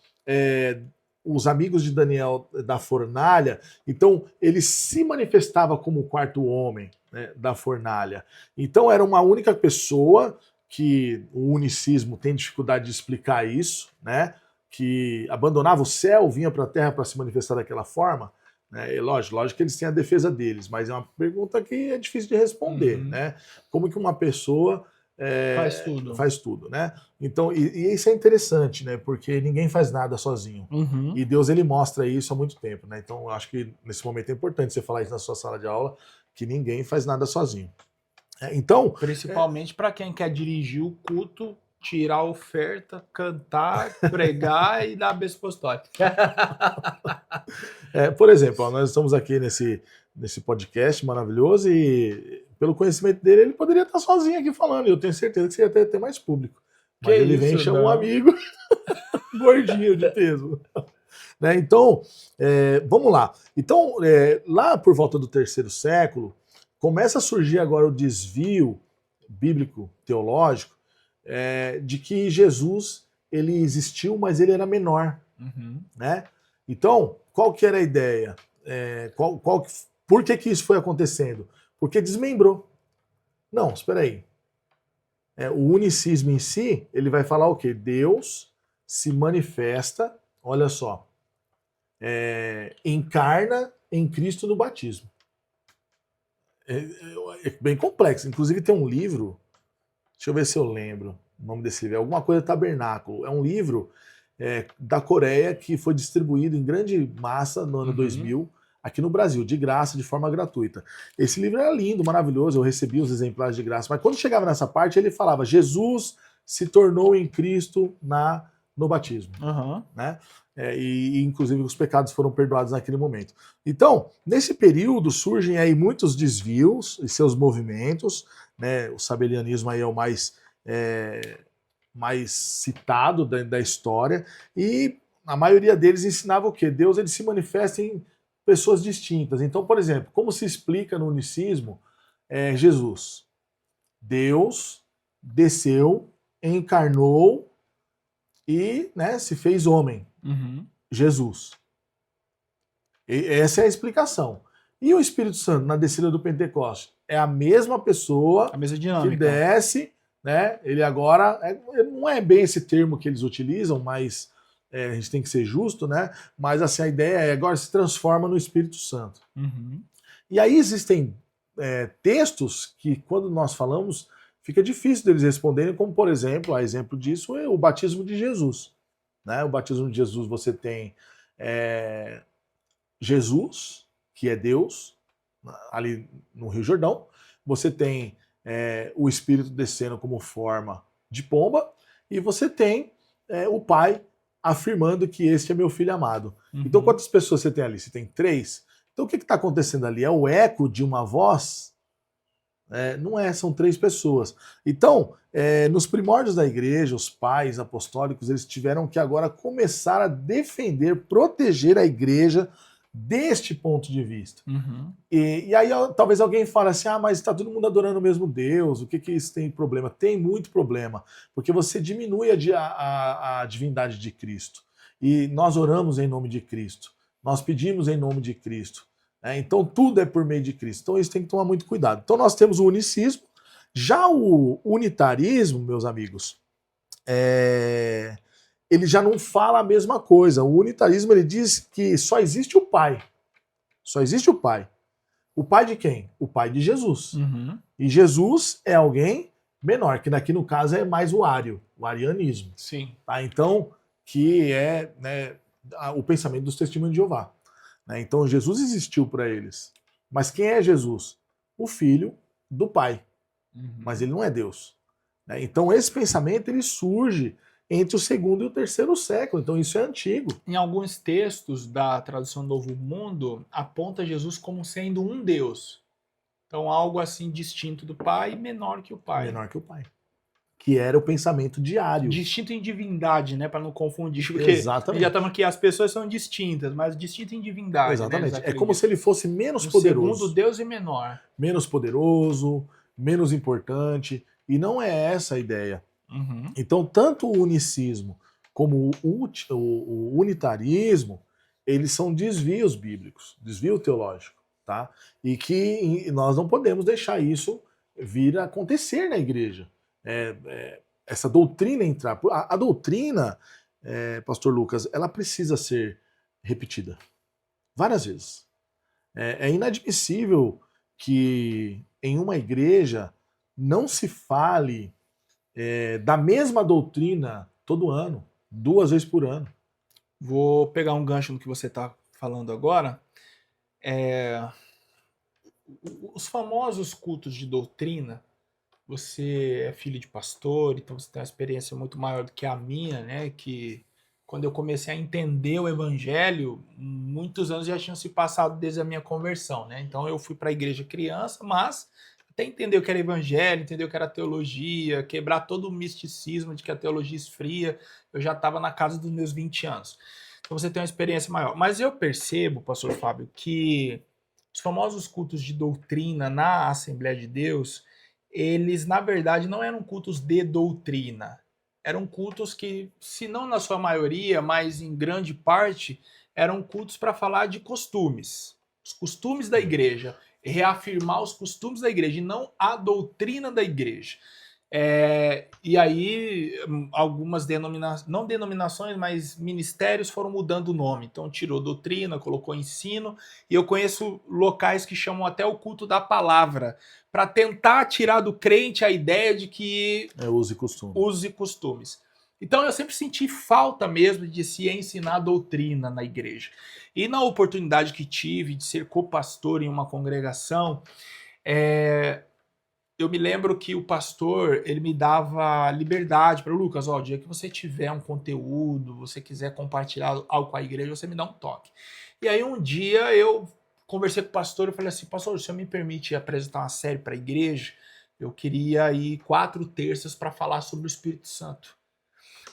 os amigos de Daniel da fornalha, então ele se manifestava como o quarto homem, né, da fornalha. Então era uma única pessoa, que o unicismo tem dificuldade de explicar isso, né? Que abandonava o céu, vinha para a terra para se manifestar daquela forma. Né? E lógico que eles têm a defesa deles, mas é uma pergunta que é difícil de responder. Né? Como que uma pessoa faz tudo, né? Então, e isso é interessante, né? Porque ninguém faz nada sozinho. E Deus ele mostra isso há muito tempo. Né? Então, eu acho que nesse momento é importante você falar isso na sua sala de aula, que ninguém faz nada sozinho. Então, principalmente para quem quer dirigir o culto, tirar a oferta, cantar, pregar e dar bênção apostólica. Por exemplo, nós estamos aqui nesse podcast maravilhoso e, pelo conhecimento dele, ele poderia estar sozinho aqui falando. E eu tenho certeza que você ia até ter mais público. Mas ele vem e chama um amigo gordinho de peso. Né? Então, vamos lá. Então, lá por volta do 3º século, começa a surgir agora o desvio bíblico teológico de que Jesus ele existiu, mas ele era menor. Né? Então, qual que era a ideia? Por que isso foi acontecendo? Porque desmembrou. Não, espera aí. O unicismo em si, ele vai falar o quê? Deus se manifesta, olha só, encarna em Cristo no batismo. É bem complexo. Inclusive tem um livro, deixa eu ver se eu lembro o nome desse livro, alguma coisa Tabernáculo. É um livro da Coreia que foi distribuído em grande massa no ano 2000 aqui no Brasil, de graça, de forma gratuita. Esse livro era lindo, maravilhoso, eu recebi os exemplares de graça, mas quando chegava nessa parte ele falava Jesus se tornou em Cristo no batismo, né? E inclusive os pecados foram perdoados naquele momento. Então, nesse período surgem aí muitos desvios e seus movimentos, né? O sabelianismo aí é o mais citado da história, e a maioria deles ensinava o quê? Deus ele se manifesta em pessoas distintas. Então, por exemplo, como se explica no unicismo Jesus? Deus desceu, encarnou e, né, se fez homem. Jesus. E essa é a explicação. E o Espírito Santo, na descida do Pentecostes, é a mesma pessoa, a mesma dinâmica, que desce, né? Ele agora, não é bem esse termo que eles utilizam, mas a gente tem que ser justo, né? Mas assim, a ideia é agora se transforma no Espírito Santo. E aí existem textos que, quando nós falamos, fica difícil deles responderem, como, por exemplo, a exemplo disso é o batismo de Jesus. Né? O batismo de Jesus, você tem Jesus, que é Deus, ali no Rio Jordão. Você tem o Espírito descendo como forma de pomba. E você tem o Pai afirmando que este é meu filho amado. Então, quantas pessoas você tem ali? Você tem 3. Então, o que está acontecendo ali? É o eco de uma voz? Não são 3 pessoas. Então, nos primórdios da igreja, os pais apostólicos, eles tiveram que agora começar a defender, proteger a igreja deste ponto de vista. E aí talvez alguém fale assim, mas está todo mundo adorando o mesmo Deus, o que isso tem problema? Tem muito problema, porque você diminui a divindade de Cristo. E nós oramos em nome de Cristo, nós pedimos em nome de Cristo. Então tudo é por meio de Cristo. Então isso tem que tomar muito cuidado. Então nós temos o unicismo. Já o unitarismo, meus amigos, ele já não fala a mesma coisa. O unitarismo ele diz que só existe o Pai. Só existe o Pai. O Pai de quem? O Pai de Jesus. E Jesus é alguém menor, que aqui no caso é mais o arianismo. Sim. Tá? Então, que é, né, o pensamento dos testemunhos de Jeová. Então Jesus existiu para eles. Mas quem é Jesus? O Filho do Pai. Mas ele não é Deus. Então esse pensamento ele surge entre o 2º e o 3º século. Então isso é antigo. Em alguns textos da tradução Novo Mundo, aponta Jesus como sendo um Deus. Então algo assim distinto do Pai, menor que o Pai. Menor que o Pai. Que era o pensamento diário. Distinto em divindade, né? Para não confundir. Porque exatamente. Já estamos aqui, as pessoas são distintas, mas distinto em divindade. Exatamente. Né? É como se ele fosse menos um poderoso. Segundo Deus e menor. Menos poderoso, menos importante. E não é essa a ideia. Então, tanto o unicismo como o unitarismo, eles são desvios bíblicos, desvio teológico. Tá? E que nós não podemos deixar isso vir a acontecer na igreja. Essa doutrina entrar. A doutrina, Pastor Lucas, ela precisa ser repetida várias vezes. É inadmissível que em uma igreja não se fale da mesma doutrina todo ano, 2 vezes por ano. Vou pegar um gancho no que você está falando agora. Os famosos cultos de doutrina, você é filho de pastor, então você tem uma experiência muito maior do que a minha, né? Que quando eu comecei a entender o evangelho, muitos anos já tinham se passado desde a minha conversão, né? Então eu fui para a igreja criança, mas até entender o que era evangelho, entender o que era teologia, quebrar todo o misticismo de que a teologia esfria, eu já estava na casa dos meus 20 anos. Então você tem uma experiência maior. Mas eu percebo, pastor Fábio, que os famosos cultos de doutrina na Assembleia de Deus, eles, na verdade, não eram cultos de doutrina. Eram cultos que, se não na sua maioria, mas em grande parte, eram cultos para falar de costumes. Os costumes da igreja. Reafirmar os costumes da igreja e não a doutrina da igreja. E aí, algumas não denominações, mas ministérios foram mudando o nome. Então, tirou doutrina, colocou ensino. E eu conheço locais que chamam até o culto da palavra, para tentar tirar do crente a ideia de que use costumes. Use costumes. Então eu sempre senti falta mesmo de se ensinar doutrina na igreja. E na oportunidade que tive de ser co-pastor em uma congregação, é, eu me lembro que o pastor, ele me dava liberdade para Lucas, ó, o dia que você tiver um conteúdo, você quiser compartilhar algo com a igreja, você me dá um toque. E aí um dia eu conversei com o pastor, eu falei assim, pastor, o senhor me permite apresentar uma série para a igreja? Eu queria ir 4 terças para falar sobre o Espírito Santo.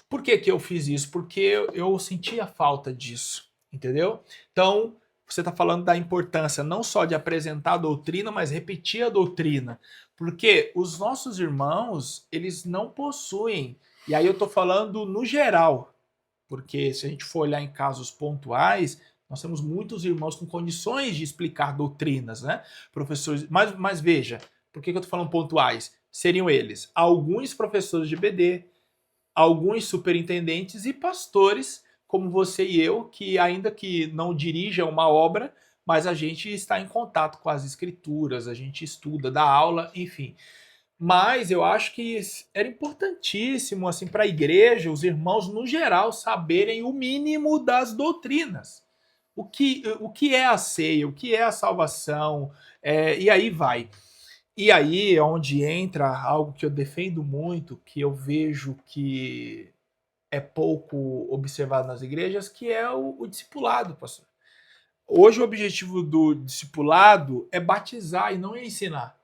Por que que eu fiz isso? Porque eu sentia falta disso, entendeu? Então, você está falando da importância não só de apresentar a doutrina, mas repetir a doutrina. Porque os nossos irmãos, eles não possuem, e aí eu estou falando no geral, porque se a gente for olhar em casos pontuais, nós temos muitos irmãos com condições de explicar doutrinas, né? Professores, mas veja, por que eu estou falando pontuais? Seriam eles alguns professores de BD, alguns superintendentes e pastores, como você e eu, que ainda que não dirija uma obra, mas a gente está em contato com as escrituras, a gente estuda, dá aula, enfim. Mas eu acho que era importantíssimo assim para a igreja, os irmãos no geral saberem o mínimo das doutrinas. O que é a ceia, o que é a salvação, e aí vai. E aí é onde entra algo que eu defendo muito, que eu vejo que é pouco observado nas igrejas, que é o discipulado, pastor. Hoje o objetivo do discipulado é batizar e não é ensinar.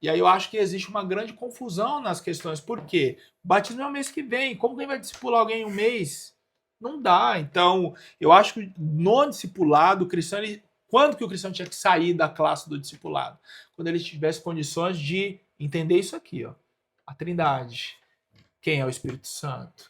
E aí eu acho que existe uma grande confusão nas questões. Por quê? O batismo é o mês que vem. Como que vai discipular alguém em um mês? Não dá. Então, eu acho que no discipulado, o cristão, quando que o cristão tinha que sair da classe do discipulado? Quando ele tivesse condições de entender isso aqui, ó. A Trindade, quem é o Espírito Santo,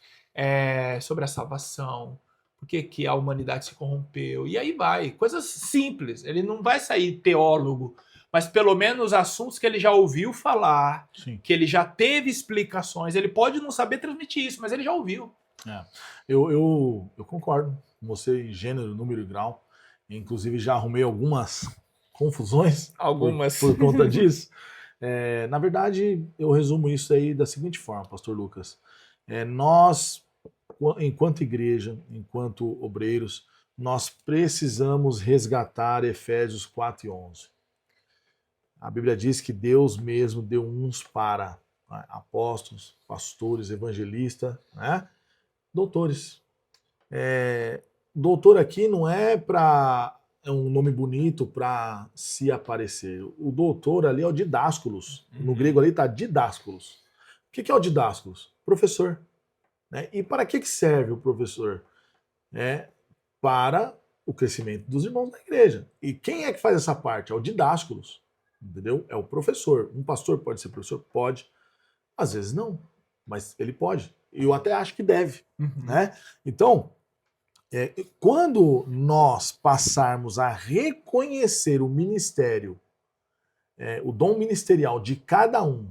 sobre a salvação, por que, que a humanidade se corrompeu, e aí vai, coisas simples. Ele não vai sair teólogo, mas pelo menos assuntos que ele já ouviu falar, Sim. que ele já teve explicações. Ele pode não saber transmitir isso, mas ele já ouviu. Eu concordo com você em gênero, número e grau. Inclusive já arrumei algumas confusões Algumas. por conta disso. Na verdade, eu resumo isso aí da seguinte forma, pastor Lucas. Nós, enquanto igreja, enquanto obreiros, nós precisamos resgatar Efésios 4:11. A Bíblia diz que Deus mesmo deu uns para, né, apóstolos, pastores, evangelistas, né, doutores. Doutor aqui não é para um nome bonito para se aparecer. O doutor ali é o didásculos. No grego ali está didásculos. O que é o didásculos? Professor. Né? E para que serve o professor? Para o crescimento dos irmãos da igreja. E quem é que faz essa parte? É o didásculos. Entendeu? É o professor. Um pastor pode ser professor? Pode. Às vezes não, mas ele pode. E eu até acho que deve. Né? Então, quando nós passarmos a reconhecer o ministério, o dom ministerial de cada um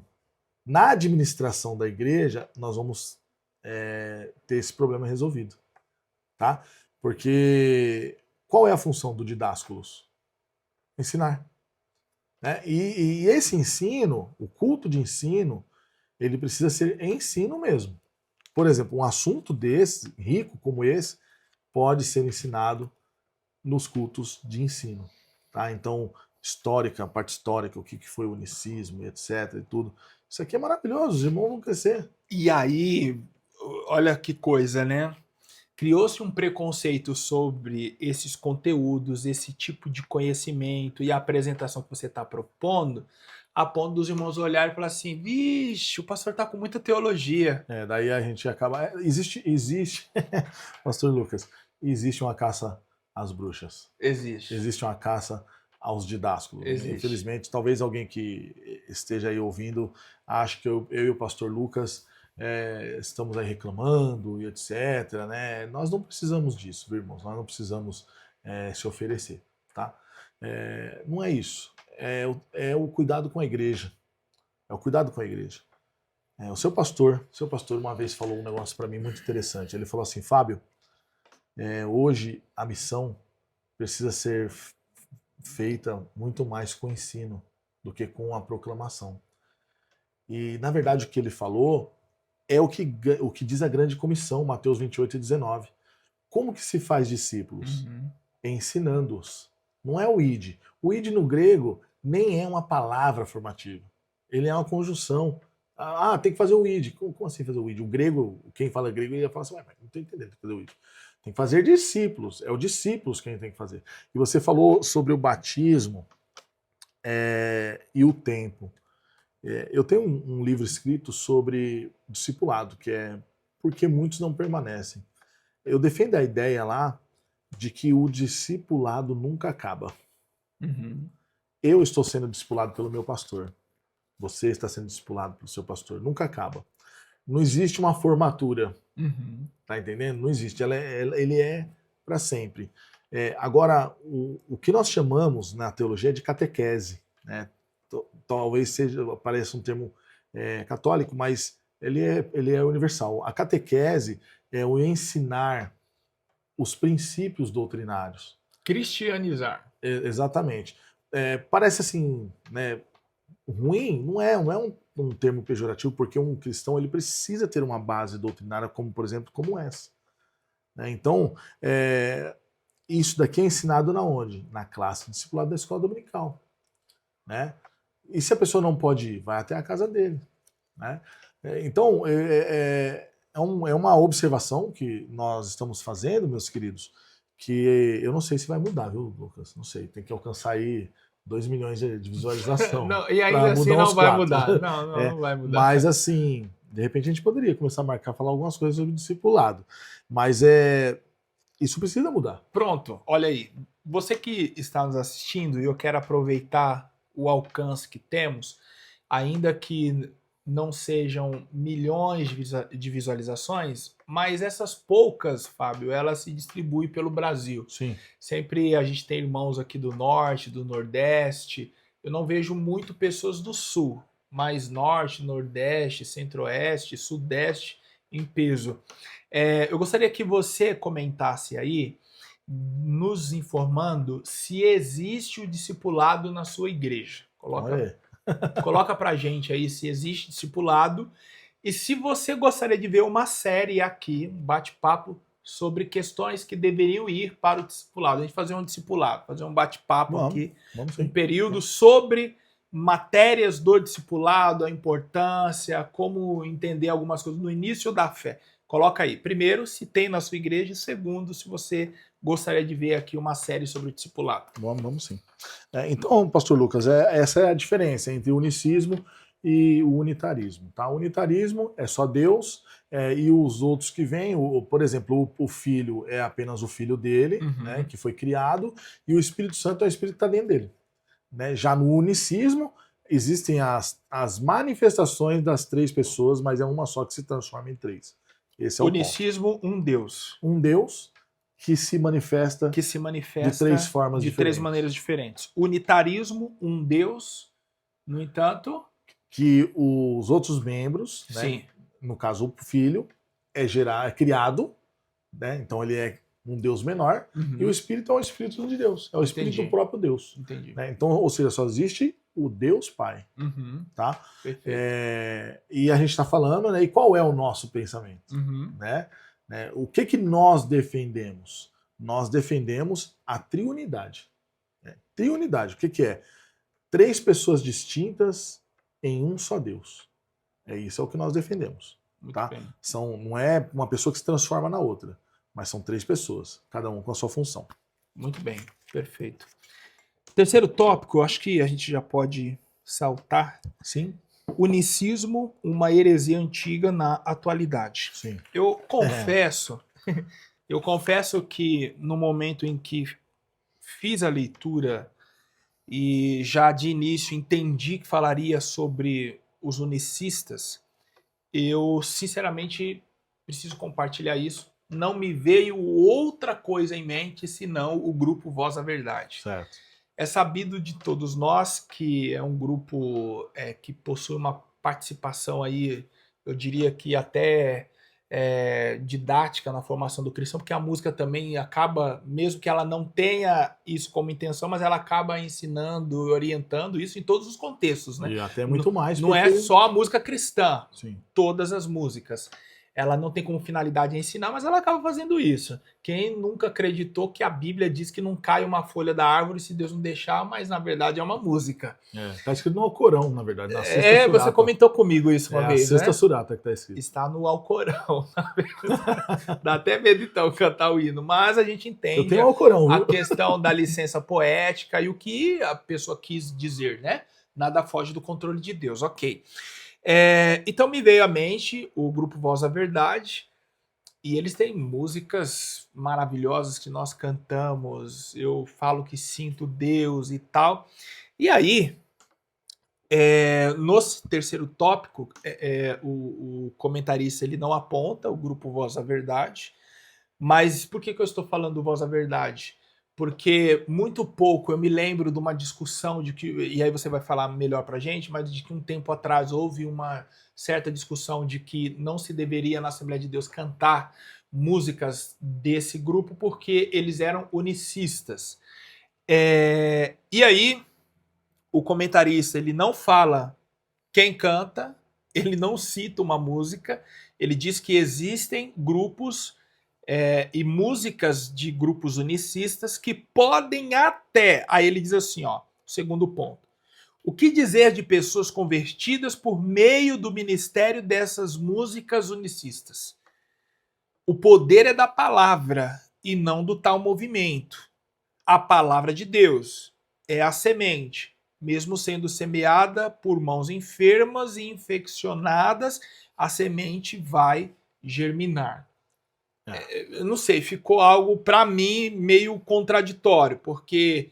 na administração da igreja, nós vamos ter esse problema resolvido. Tá? Porque qual é a função do didásculos? Ensinar. Né? E esse ensino, o culto de ensino, ele precisa ser ensino mesmo. Por exemplo, um assunto desse, rico como esse, pode ser ensinado nos cultos de ensino. Tá? Então, histórica, a parte histórica, o que foi o unicismo, etc. e tudo. Isso aqui é maravilhoso, os irmãos vão crescer. E aí, olha que coisa, né? Criou-se um preconceito sobre esses conteúdos, esse tipo de conhecimento e a apresentação que você está propondo, a ponto dos irmãos olharem e falar assim, vixe, o pastor está com muita teologia. Daí a gente acaba... Existe, pastor Lucas, existe uma caça às bruxas. Existe. Existe uma caça aos didásculos. Existe. Infelizmente, talvez alguém que esteja aí ouvindo ache que eu e o pastor Lucas estamos aí reclamando e etc. Né? Nós não precisamos disso, viu, irmãos? Nós não precisamos se oferecer. Tá? Não é isso. É o cuidado com a igreja. É o cuidado com a igreja. O seu pastor uma vez falou um negócio para mim muito interessante. Ele falou assim, Fábio, hoje a missão precisa ser feita muito mais com ensino do que com a proclamação. E, na verdade, o que ele falou é o que diz a grande comissão, Mateus 28:19. Como que se faz discípulos? Ensinando-os. Não é o id. O id no grego nem é uma palavra formativa. Ele é uma conjunção. Tem que fazer o id. Como assim fazer o id? O grego, quem fala grego, ia falar assim, mas não estou entendendo, tem que fazer o id. Tem que fazer discípulos. É o discípulos quem tem que fazer. E você falou sobre o batismo e o tempo. Eu tenho um livro escrito sobre discipulado, que é Por que Muitos Não Permanecem. Eu defendo a ideia lá de que o discipulado nunca acaba. Eu estou sendo discipulado pelo meu pastor. Você está sendo discipulado pelo seu pastor. Nunca acaba. Não existe uma formatura. Tá entendendo? Não existe. Ele é para sempre. Agora, o que nós chamamos na teologia de catequese, né? Talvez pareça um termo católico, mas ele é universal. A catequese é o ensinar os princípios doutrinários. Cristianizar. Exatamente. Parece assim, né, ruim, não é um termo pejorativo, porque um cristão ele precisa ter uma base doutrinária, como por exemplo, como essa. Então, isso daqui é ensinado na onde? Na classe de discipulado da escola dominical. Né? E se a pessoa não pode ir, vai até a casa dele. Né? Então, é uma observação que nós estamos fazendo, meus queridos, que eu não sei se vai mudar, viu, Lucas? Não sei, tem que alcançar aí 2 milhões de visualização. Não, e ainda assim não vai mudar. Não vai mudar. Mas assim, de repente a gente poderia começar a marcar, falar algumas coisas sobre discipulado. Mas isso precisa mudar. Pronto, olha aí. Você que está nos assistindo, e eu quero aproveitar o alcance que temos, ainda que não sejam milhões de visualizações, mas essas poucas, Fábio, elas se distribuem pelo Brasil. Sim. Sempre a gente tem irmãos aqui do Norte, do Nordeste. Eu não vejo muito pessoas do Sul, mas Norte, Nordeste, Centro-Oeste, Sudeste em peso. Eu gostaria que você comentasse aí, nos informando se existe o discipulado na sua igreja. Coloca pra gente aí se existe discipulado e se você gostaria de ver uma série aqui, um bate-papo sobre questões que deveriam ir para o discipulado. A gente fazer um discipulado, fazer um bate-papo aqui, um período sobre matérias do discipulado, a importância, como entender algumas coisas no início da fé. Coloca aí. Primeiro, se tem na sua igreja. E segundo, se você gostaria de ver aqui uma série sobre o discipulado. Vamos sim. Então, pastor Lucas, essa é a diferença entre o unicismo e o unitarismo. Tá? O unitarismo é só Deus e os outros que vêm, por exemplo, o filho é apenas o filho dele, né, que foi criado, e o Espírito Santo é o Espírito que está dentro dele. Né? Já no unicismo, existem as manifestações das 3 pessoas, mas é uma só que se transforma em 3. Esse é unicismo, um Deus. Um Deus que se manifesta de 3 formas de diferentes. 3 maneiras diferentes. Unitarismo, um Deus, no entanto... Que os outros membros, né, no caso o filho, é criado, né, então ele é um Deus menor, e o Espírito é o Espírito de Deus, é o Espírito do próprio Deus. Né? Então, ou seja, só existe o Deus Pai. Tá? E a gente está falando, né, e qual é o nosso pensamento? Né? O que nós defendemos? Nós defendemos a triunidade. Triunidade, o que é? 3 pessoas distintas em um só Deus. Isso é o que nós defendemos. Tá? Não é uma pessoa que se transforma na outra, mas são 3 pessoas, cada um com a sua função. Muito bem, perfeito. Terceiro tópico, acho que a gente já pode saltar. Sim. Unicismo, uma heresia antiga na atualidade. Sim. Eu confesso que no momento em que fiz a leitura e já de início entendi que falaria sobre os unicistas, eu sinceramente preciso compartilhar isso. Não me veio outra coisa em mente senão o grupo Voz da Verdade. Certo. É sabido de todos nós que é um grupo que possui uma participação aí, eu diria que até didática na formação do cristão, porque a música também acaba, mesmo que ela não tenha isso como intenção, mas ela acaba ensinando e orientando isso em todos os contextos, né? E até muito mais. Não é só a música cristã, Sim. todas as músicas. Ela não tem como finalidade ensinar, mas ela acaba fazendo isso. Quem nunca acreditou que a Bíblia diz que não cai uma folha da árvore se Deus não deixar, mas na verdade é uma música. Tá escrito no Alcorão, na verdade. Na sexta surata. Você comentou comigo isso uma vez, a sexta né? surata que tá escrito. Está no Alcorão, na verdade. Dá até medo então cantar o hino, mas a gente entende Eu tenho Alcorão, a viu? questão da licença poética e o que a pessoa quis dizer, né? Nada foge do controle de Deus, ok. Então me veio à mente o grupo Voz da Verdade, e eles têm músicas maravilhosas que nós cantamos, eu falo que sinto Deus e tal. E aí, no terceiro tópico, o comentarista ele não aponta o grupo Voz da Verdade, mas por que eu estou falando Voz da Verdade? Porque muito pouco eu me lembro de uma discussão de que, e aí você vai falar melhor pra gente, mas de que um tempo atrás houve uma certa discussão de que não se deveria na Assembleia de Deus cantar músicas desse grupo porque eles eram unicistas. E aí o comentarista ele não fala quem canta, ele não cita uma música, ele diz que existem grupos e músicas de grupos unicistas que podem até, aí ele diz assim, ó, segundo ponto, o que dizer de pessoas convertidas por meio do ministério dessas músicas unicistas? O poder é da palavra e não do tal movimento. A palavra de Deus é a semente, mesmo sendo semeada por mãos enfermas e infeccionadas, a semente vai germinar. Eu não sei, ficou algo para mim meio contraditório, porque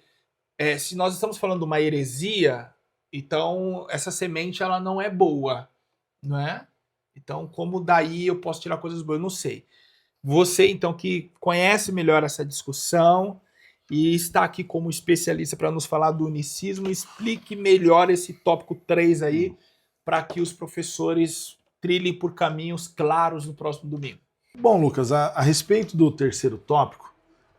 se nós estamos falando de uma heresia, então essa semente ela não é boa, não é? Então como daí eu posso tirar coisas boas? Eu não sei. Você então que conhece melhor essa discussão e está aqui como especialista para nos falar do unicismo, explique melhor esse tópico 3 aí para que os professores trilhem por caminhos claros no próximo domingo. Bom, Lucas, a respeito do terceiro tópico,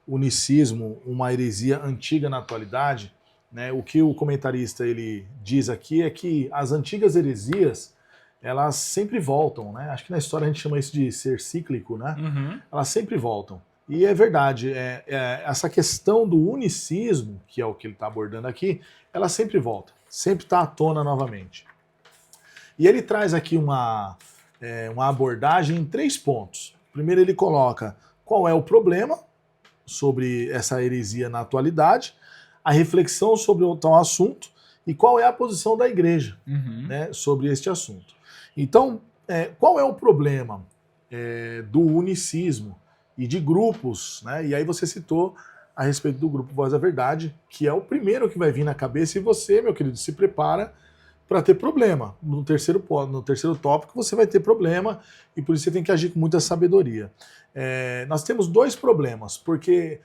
unicismo, uma heresia antiga na atualidade, né, o que o comentarista ele diz aqui é que as antigas heresias, elas sempre voltam, né? Acho que na história a gente chama isso de ser cíclico, né? Uhum. Elas sempre voltam. E é verdade, essa questão do unicismo, que é o que ele está abordando aqui, ela sempre volta, sempre está à tona novamente. E ele traz aqui uma abordagem em 3 pontos. Primeiro ele coloca qual é o problema sobre essa heresia na atualidade, a reflexão sobre o tal assunto e qual é a posição da igreja, né, sobre este assunto. Então, qual é o problema do unicismo e de grupos, né? E aí você citou a respeito do grupo Voz da Verdade, que é o primeiro que vai vir na cabeça, e você, meu querido, se prepara para ter problema. No terceiro tópico você vai ter problema, e por isso você tem que agir com muita sabedoria. Nós temos 2 problemas, porque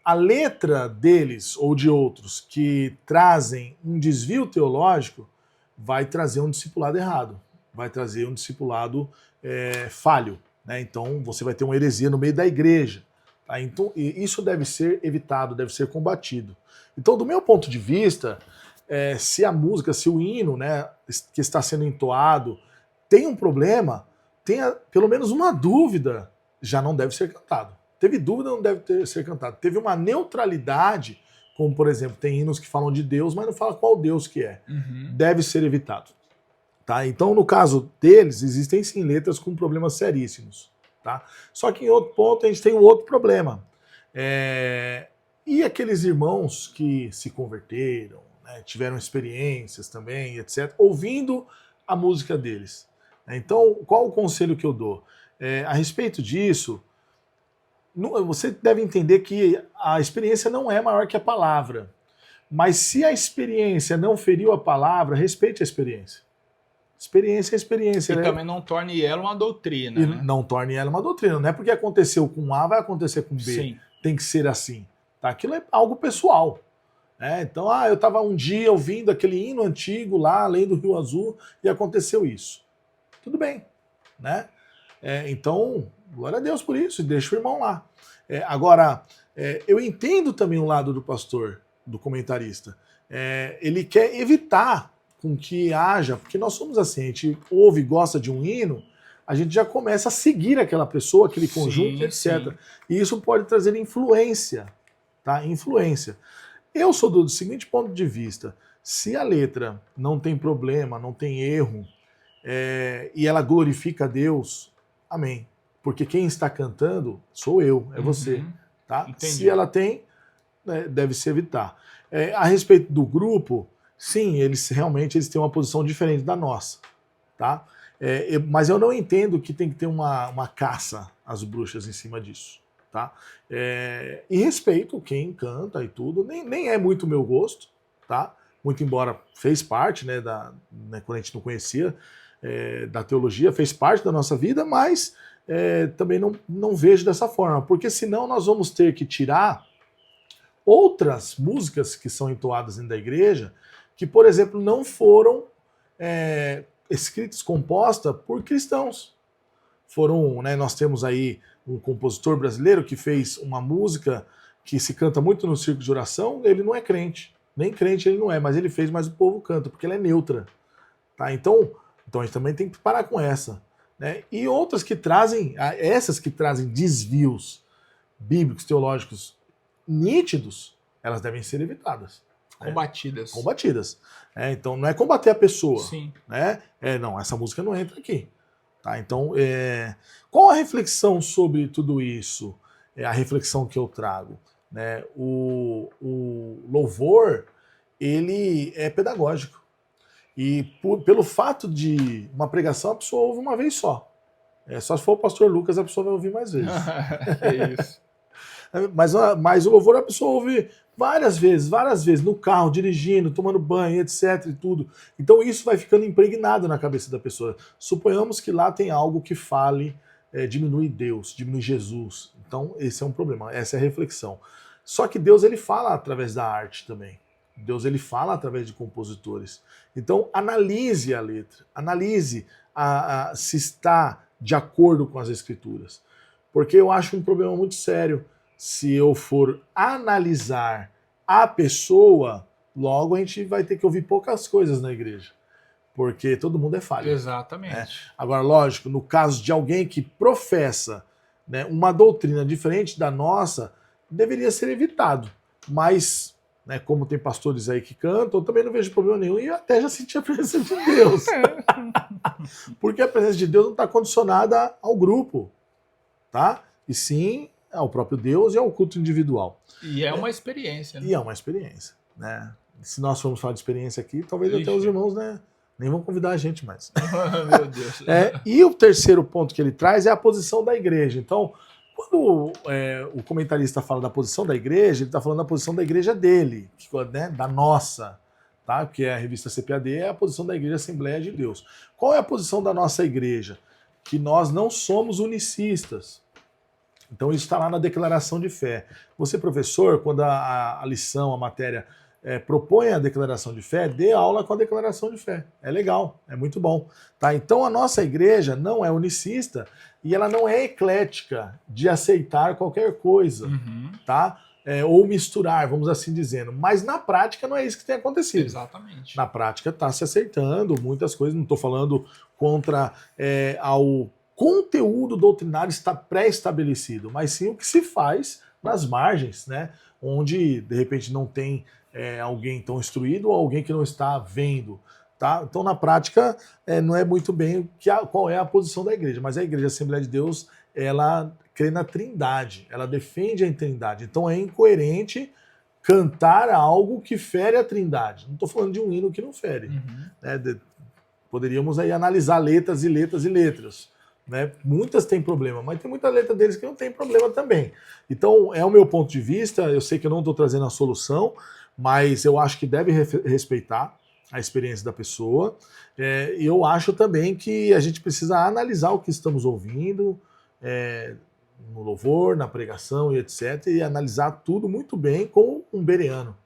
a letra deles ou de outros que trazem um desvio teológico vai trazer um discipulado errado, vai trazer um discipulado falho, né? Então você vai ter uma heresia no meio da igreja. Tá? Então isso deve ser evitado, deve ser combatido. Então, do meu ponto de vista, se a música, se o hino, né, que está sendo entoado tem um problema, tenha pelo menos uma dúvida, já não deve ser cantado. Teve dúvida, não deve ser cantado. Teve uma neutralidade, como por exemplo, tem hinos que falam de Deus, mas não fala qual Deus que é. Deve ser evitado. Tá? Então, no caso deles, existem sim letras com problemas seríssimos. Tá? Só que em outro ponto a gente tem um outro problema. E aqueles irmãos que se converteram, né, tiveram experiências também, etc., ouvindo a música deles. Então, qual o conselho que eu dou? A respeito disso, você deve entender que a experiência não é maior que a palavra. Mas se a experiência não feriu a palavra, respeite a experiência. Experiência é experiência. E também não torne ela uma doutrina. E né? não torne ela uma doutrina. Não é porque aconteceu com A, vai acontecer com B. Sim. Tem que ser assim. Tá? Aquilo é algo pessoal. Então, eu estava um dia ouvindo aquele hino antigo lá, além do Rio Azul, e aconteceu isso. Tudo bem. Né? Então, glória a Deus por isso, e deixa o irmão lá. Agora, eu entendo também o lado do pastor, do comentarista. Ele quer evitar com que haja, porque nós somos assim, a gente ouve e gosta de um hino, a gente já começa a seguir aquela pessoa, aquele conjunto, Sim, etc. sim. E isso pode trazer influência, tá? Influência. Eu sou do seguinte ponto de vista: se a letra não tem problema, não tem erro, e ela glorifica a Deus, amém. Porque quem está cantando sou eu, é você. Tá? Entendi. Se ela tem, né, deve-se evitar. A respeito do grupo, sim, eles realmente têm uma posição diferente da nossa. Tá? Mas eu não entendo que tem que ter uma caça às bruxas em cima disso. Tá? E respeito quem canta e tudo, nem é muito meu gosto, tá? Muito embora fez parte, né, quando a gente não conhecia da teologia, fez parte da nossa vida, mas também não vejo dessa forma, porque senão nós vamos ter que tirar outras músicas que são entoadas dentro da igreja, que, por exemplo, não foram escritas, compostas por cristãos. Né, nós temos aí um compositor brasileiro que fez uma música que se canta muito no circo de oração, ele não é crente. Nem crente ele não é, mas ele fez, mas o povo canta, porque ela é neutra. Tá? Então a gente também tem que parar com essa. Né? E outras que trazem, essas que trazem desvios bíblicos, teológicos nítidos, elas devem ser evitadas. Combatidas. Combatidas. Então não é combater a pessoa. Sim. Né? Não, essa música não entra aqui. Tá? Então, qual a reflexão sobre tudo isso? A reflexão que eu trago. Né? O louvor, ele é pedagógico. E pelo fato de uma pregação, a pessoa ouve uma vez só. Só se for o pastor Lucas, a pessoa vai ouvir mais vezes. É isso. Mas o louvor a pessoa ouve várias vezes, no carro, dirigindo, tomando banho, etc. e tudo. Então isso vai ficando impregnado na cabeça da pessoa. Suponhamos que lá tem algo que fale, diminui Deus, diminui Jesus. Então esse é um problema, essa é a reflexão. Só que Deus ele fala através da arte também. Deus ele fala através de compositores. Então analise a letra, analise se está de acordo com as escrituras. Porque eu acho um problema muito sério se eu for analisar a pessoa, logo a gente vai ter que ouvir poucas coisas na igreja. Porque todo mundo é falho. Exatamente. Agora, lógico, no caso de alguém que professa, né, uma doutrina diferente da nossa, deveria ser evitado. Mas, né, como tem pastores aí que cantam, eu também não vejo problema nenhum e eu até já senti a presença de Deus. Porque a presença de Deus não está condicionada ao grupo, tá? E sim ao próprio Deus e ao culto individual. E é uma experiência. Né? E é uma experiência. Né? Se nós formos falar de experiência aqui, talvez até os irmãos, né, nem vão convidar a gente mais. Meu Deus. E o terceiro ponto que ele traz é a posição da igreja. Então, quando o comentarista fala da posição da igreja, ele está falando da posição da igreja dele, né, da nossa, tá? Porque a revista CPAD é a posição da igreja Assembleia de Deus. Qual é a posição da nossa igreja? Que nós não somos unicistas. Então isso está lá na declaração de fé. Você, professor, quando a lição, a matéria propõe a declaração de fé, dê aula com a declaração de fé. É legal, é muito bom. Tá? Então a nossa igreja não é unicista e ela não é eclética de aceitar qualquer coisa, tá? Ou misturar, vamos assim dizendo. Mas na prática não é isso que tem acontecido. Exatamente. Na prática está se acertando muitas coisas, não estou falando contra ao conteúdo doutrinário está pré-estabelecido, mas sim o que se faz nas margens, né? Onde de repente não tem alguém tão instruído ou alguém que não está vendo. Tá? Então, na prática, não é muito bem qual é a posição da igreja, mas a Igreja Assembleia de Deus, ela crê na Trindade, ela defende a Trindade. Então é incoerente cantar algo que fere a Trindade. Não estou falando de um hino que não fere. Né? Poderíamos aí analisar letras e letras e letras. Né? Muitas têm problema, mas tem muita letra deles que não tem problema também. Então, é o meu ponto de vista. Eu sei que eu não estou trazendo a solução, mas eu acho que deve respeitar a experiência da pessoa. E eu acho também que a gente precisa analisar o que estamos ouvindo no louvor, na pregação e etc. E analisar tudo muito bem com um bereano.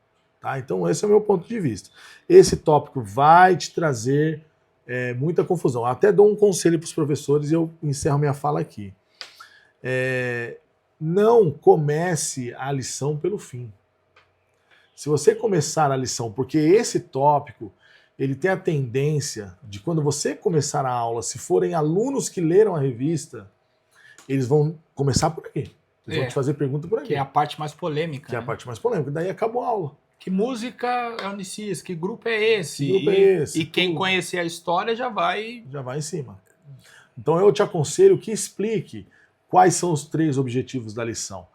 Tá? Então, esse é o meu ponto de vista. Esse tópico vai te trazer muita confusão. Eu até dou um conselho para os professores e eu encerro minha fala aqui. Não comece a lição pelo fim. Se você começar a lição, porque esse tópico, ele tem a tendência de quando você começar a aula, se forem alunos que leram a revista, eles vão começar por aqui. Eles vão te fazer pergunta por aqui. Que é a parte mais polêmica. Que é a parte mais polêmica. Daí acabou a aula. Que música é o Nicis? Que grupo é esse? Que grupo é esse? E quem conhecer a história já vai em cima. Então eu te aconselho que explique quais são os 3 objetivos da lição.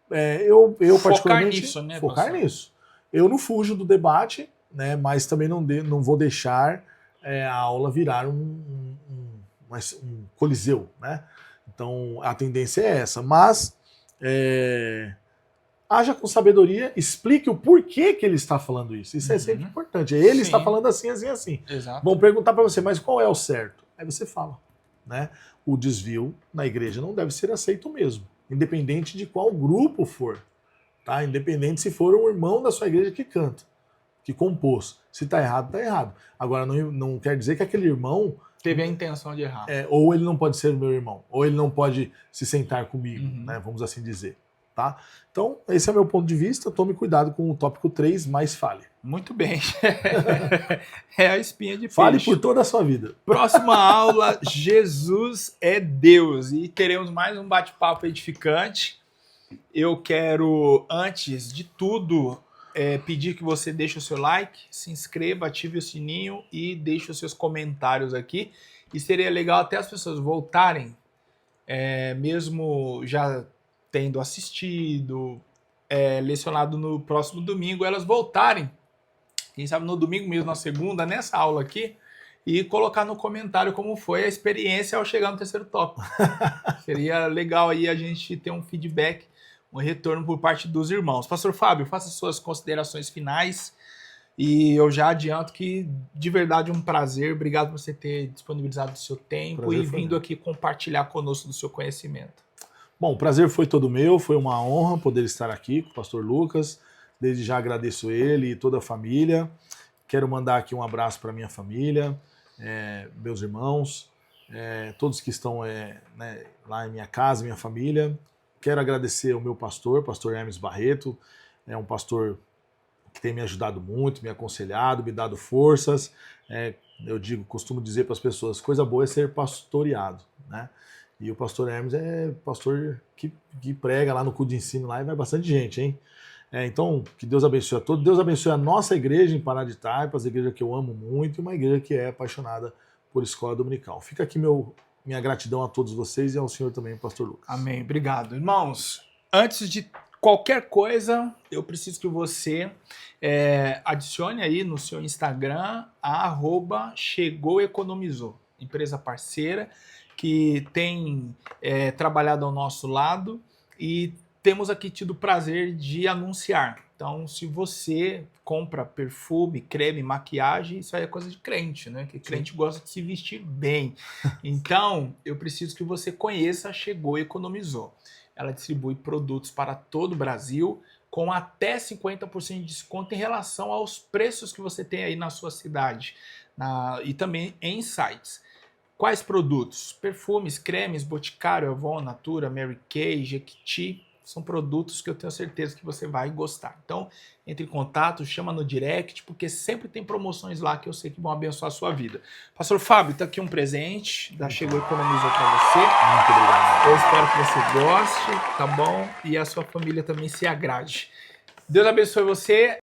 Eu particularmente... nisso, né? Focar nisso. Eu não fujo do debate, né, mas também não vou deixar a aula virar um coliseu, né? Então a tendência é essa. Mas haja com sabedoria, explique o porquê que ele está falando isso. Isso é sempre importante. Ele está falando assim, assim, assim. Exato. Vão perguntar para você, mas qual é o certo? Aí você fala, né? O desvio na igreja não deve ser aceito mesmo, independente de qual grupo for, tá? Independente se for um irmão da sua igreja que canta, que compôs. Se tá errado, tá errado. Agora, não quer dizer que aquele irmão teve a intenção de errar. Ou ele não pode ser meu irmão, ou ele não pode se sentar comigo, né? Vamos assim dizer. Tá? Então, esse é o meu ponto de vista. Tome cuidado com o tópico 3, mas fale. Muito bem. É a espinha de peixe. Fale por toda a sua vida. Próxima aula, Jesus é Deus. E teremos mais um bate-papo edificante. Eu quero, antes de tudo, pedir que você deixe o seu like, se inscreva, ative o sininho e deixe os seus comentários aqui. E seria legal até as pessoas voltarem, mesmo já tendo assistido, lecionado no próximo domingo, elas voltarem, quem sabe no domingo mesmo, na segunda, nessa aula aqui, e colocar no comentário como foi a experiência ao chegar no 3º tópico. Seria legal aí a gente ter um feedback, um retorno por parte dos irmãos. Pastor Fábio, faça suas considerações finais e eu já adianto que, de verdade, é um prazer. Obrigado por você ter disponibilizado o seu tempo e vindo aqui compartilhar conosco do seu conhecimento. Bom, o prazer foi todo meu, foi uma honra poder estar aqui com o pastor Lucas. Desde já agradeço ele e toda a família. Quero mandar aqui um abraço para minha família, meus irmãos, todos que estão lá em minha casa, minha família. Quero agradecer ao meu pastor Hermes Barreto. É um pastor que tem me ajudado muito, me aconselhado, me dado forças. Costumo dizer para as pessoas, coisa boa é ser pastoreado, né? E o pastor Hermes é pastor que prega lá no culto de ensino lá e vai bastante gente, hein? Então, que Deus abençoe a todos. Deus abençoe a nossa igreja em Pará de Taipas, a igreja que eu amo muito e uma igreja que é apaixonada por escola dominical. Fica aqui minha gratidão a todos vocês e ao senhor também, pastor Lucas. Amém. Obrigado. Irmãos, antes de qualquer coisa, eu preciso que você adicione aí no seu Instagram a @chegoueconomizou, empresa parceira, que tem trabalhado ao nosso lado e temos aqui tido o prazer de anunciar. Então, se você compra perfume, creme, maquiagem, isso aí é coisa de crente, né? Que crente gosta de se vestir bem. Então, eu preciso que você conheça a Chegou e Economizou. Ela distribui produtos para todo o Brasil com até 50% de desconto em relação aos preços que você tem aí na sua cidade e também em sites. Quais produtos? Perfumes, cremes, Boticário, Avon, Natura, Mary Kay, Jequiti. São produtos que eu tenho certeza que você vai gostar. Então, entre em contato, chama no direct, porque sempre tem promoções lá que eu sei que vão abençoar a sua vida. Pastor Fábio, tá aqui um presente da Chegou e Economizou para você. Muito obrigado. Eu espero que você goste, tá bom? E a sua família também se agrade. Deus abençoe você.